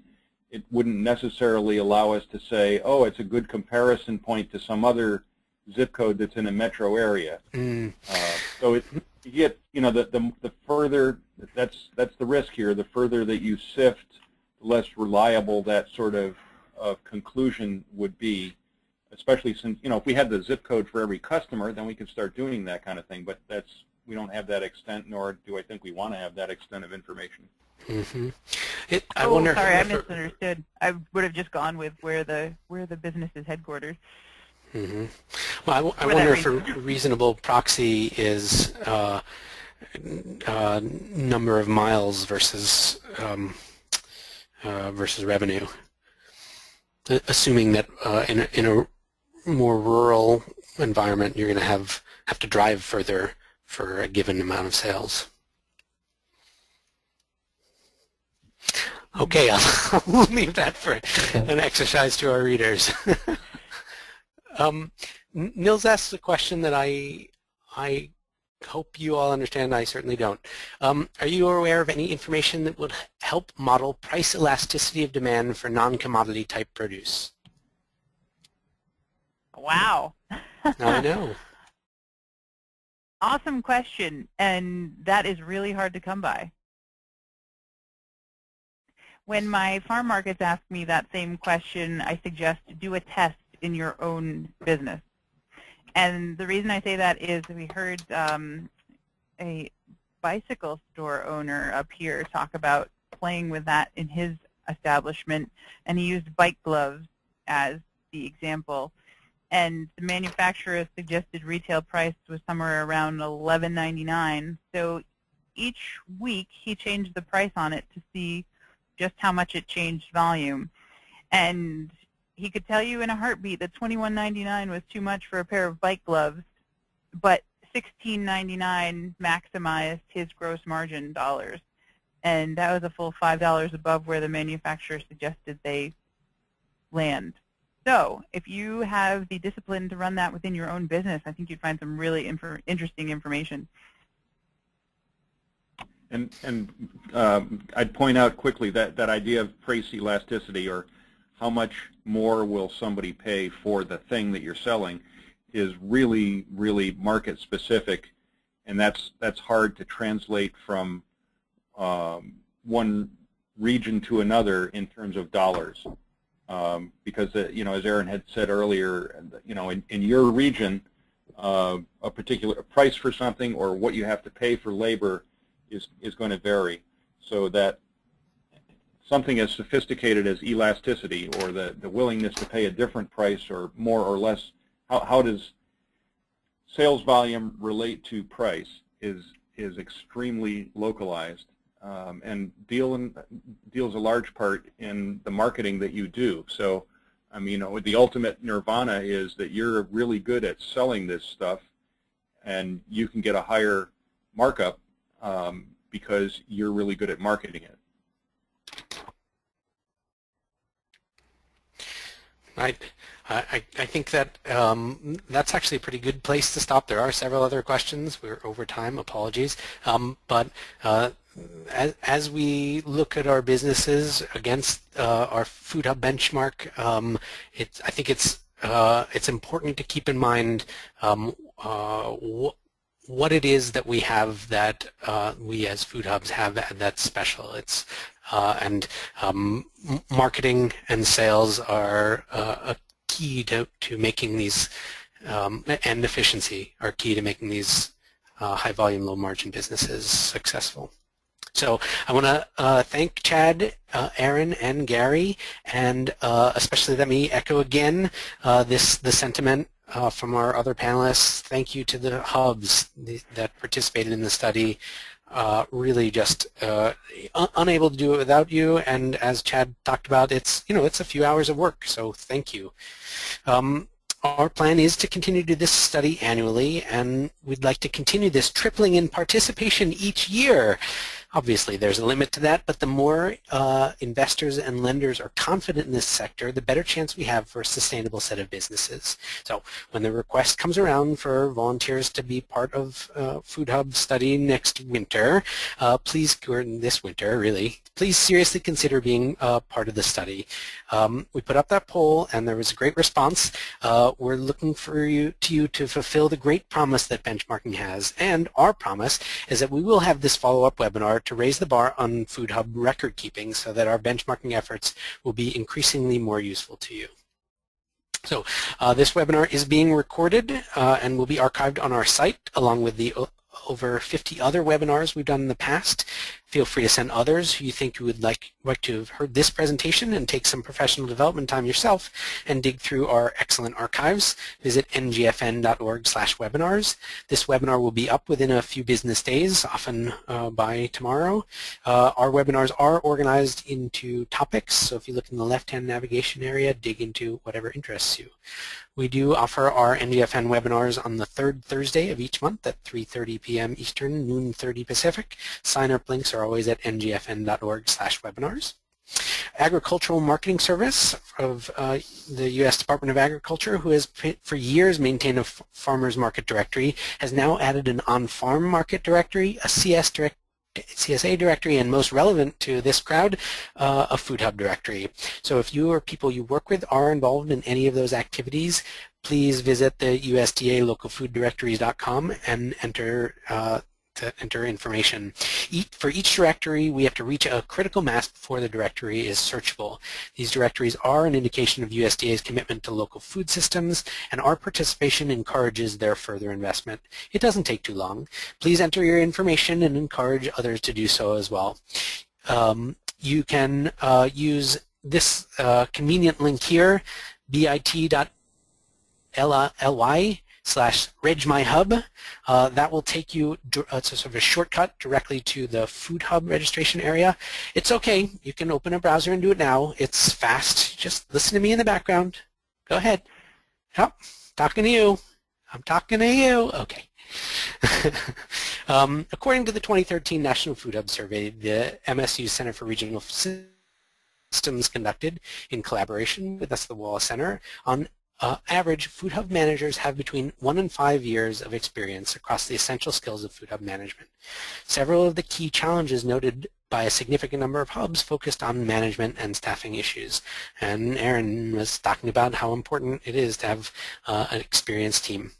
it wouldn't necessarily allow us to say, oh, it's a good comparison point to some other zip code that's in a metro area. So you get, the further, that's the risk here. The further that you sift, the less reliable that sort of conclusion would be, especially since, if we had the zip code for every customer, then we could start doing that kind of thing. But we don't have that extent, nor do I think we want to have that extent of information. Mm-hmm. Sorry, I misunderstood. I would have just gone with where the business is headquartered. Mm-hmm. Well, I wonder if a reasonable proxy is number of miles versus revenue, assuming that in a more rural environment you're going to have to drive further for a given amount of sales. Okay, I'll leave that for an exercise to our readers. Nils asks a question that I hope you all understand. I certainly don't. Are you aware of any information that would help model price elasticity of demand for non-commodity type produce? Wow. I know. Awesome question, and that is really hard to come by. When my farm markets ask me that same question, I suggest do a test in your own business. And the reason I say that is we heard a bicycle store owner up here talk about playing with that in his establishment, and he used bike gloves as the example. And the manufacturer's suggested retail price was somewhere around $11.99. So each week he changed the price on it to see just how much it changed volume. And he could tell you in a heartbeat that $21.99 was too much for a pair of bike gloves, but $16.99 maximized his gross margin dollars. And that was a full $5 above where the manufacturer suggested they land. So if you have the discipline to run that within your own business, I think you'd find some really interesting information. And I'd point out quickly that idea of price elasticity, or how much more will somebody pay for the thing that you're selling, is really, really market specific, and that's hard to translate from one region to another in terms of dollars, because as Aaron had said earlier, in your region, a particular price for something or what you have to pay for labor is going to vary, so that something as sophisticated as elasticity, or the willingness to pay a different price or more or less, how does sales volume relate to price, is extremely localized, and deals a large part in the marketing that you do. So, I mean, the ultimate nirvana is that you're really good at selling this stuff, and you can get a higher markup because you're really good at marketing it. I think that that's actually a pretty good place to stop. There are several other questions. We're over time. Apologies. But as we look at our businesses against our Food Hub benchmark, I think it's important to keep in mind what it is that we have that we as Food Hubs have that's special. It's and marketing and sales are a key to making these, and efficiency are key to making these high volume, low margin businesses successful. So I want to thank Chad, Aaron, and Gary, and especially let me echo again the sentiment from our other panelists. Thank you to the hubs that participated in the study. Really just unable to do it without you, and as Chad talked about, it's a few hours of work, so thank you. Our plan is to continue to do this study annually, and we'd like to continue this tripling in participation each year. Obviously, there's a limit to that, but the more investors and lenders are confident in this sector, the better chance we have for a sustainable set of businesses. So when the request comes around for volunteers to be part of Food Hub study next winter, please, or this winter really, please seriously consider being part of the study. We put up that poll and there was a great response. We're looking for you to fulfill the great promise that benchmarking has, and our promise is that we will have this follow-up webinar to raise the bar on Food Hub record keeping so that our benchmarking efforts will be increasingly more useful to you. So this webinar is being recorded and will be archived on our site along with the over 50 other webinars we've done in the past. Feel free to send others who you think you would like to have heard this presentation and take some professional development time yourself and dig through our excellent archives. Visit ngfn.org/webinars. This webinar will be up within a few business days, often by tomorrow. Our webinars are organized into topics, so if you look in the left-hand navigation area, dig into whatever interests you. We do offer our NGFN webinars on the third Thursday of each month at 3:30 p.m. Eastern, noon 30 Pacific. Sign-up links are always at ngfn.org/webinars. Agricultural Marketing Service of the U.S. Department of Agriculture, who has for years maintained a farmers market directory, has now added an on-farm market directory, a CSA directory, and most relevant to this crowd, a Food Hub directory. So if you or people you work with are involved in any of those activities, please visit the USDA localfooddirectories.com and enter information. For each directory, we have to reach a critical mass before the directory is searchable. These directories are an indication of USDA's commitment to local food systems, and our participation encourages their further investment. It doesn't take too long. Please enter your information and encourage others to do so as well. You can use this convenient link here, bit.ly/regmyhub. That will take you, it's a sort of a shortcut directly to the Food Hub registration area. It's okay, you can open a browser and do it now. It's fast. Just listen to me in the background. Go ahead. Yep, talking to you. I'm talking to you. Okay. According to the 2013 National Food Hub Survey, the MSU Center for Regional Systems conducted in collaboration with us, the Wallace Center, on average, Food Hub managers have between 1 and 5 years of experience across the essential skills of Food Hub management. Several of the key challenges noted by a significant number of hubs focused on management and staffing issues. And Aaron was talking about how important it is to have an experienced team.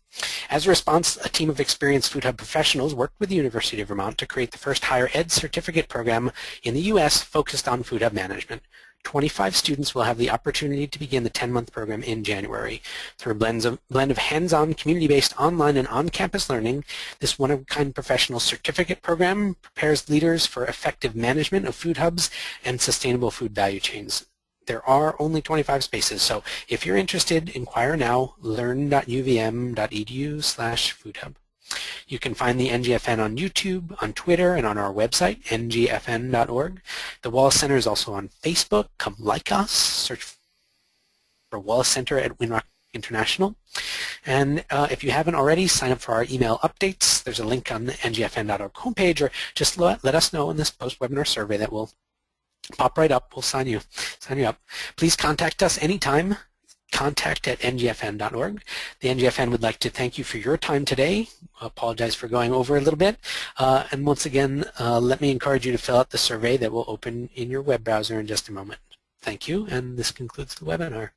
As a response, a team of experienced Food Hub professionals worked with the University of Vermont to create the first higher ed certificate program in the U.S. focused on Food Hub management. 25 students will have the opportunity to begin the 10-month program in January. Through a blend of hands-on, community-based, online, and on-campus learning, this one-of-a-kind professional certificate program prepares leaders for effective management of food hubs and sustainable food value chains. There are only 25 spaces, so if you're interested, inquire now, learn.uvm.edu/foodhub. You can find the NGFN on YouTube, on Twitter, and on our website, ngfn.org. The Wallace Center is also on Facebook. Come like us. Search for Wallace Center at Winrock International. And if you haven't already, sign up for our email updates. There's a link on the ngfn.org homepage, or just let us know in this post-webinar survey that will pop right up. We'll sign you up. Please contact us anytime. contact@ngfn.org. The NGFN would like to thank you for your time today. I apologize for going over a little bit. And once again, let me encourage you to fill out the survey that will open in your web browser in just a moment. Thank you, and this concludes the webinar.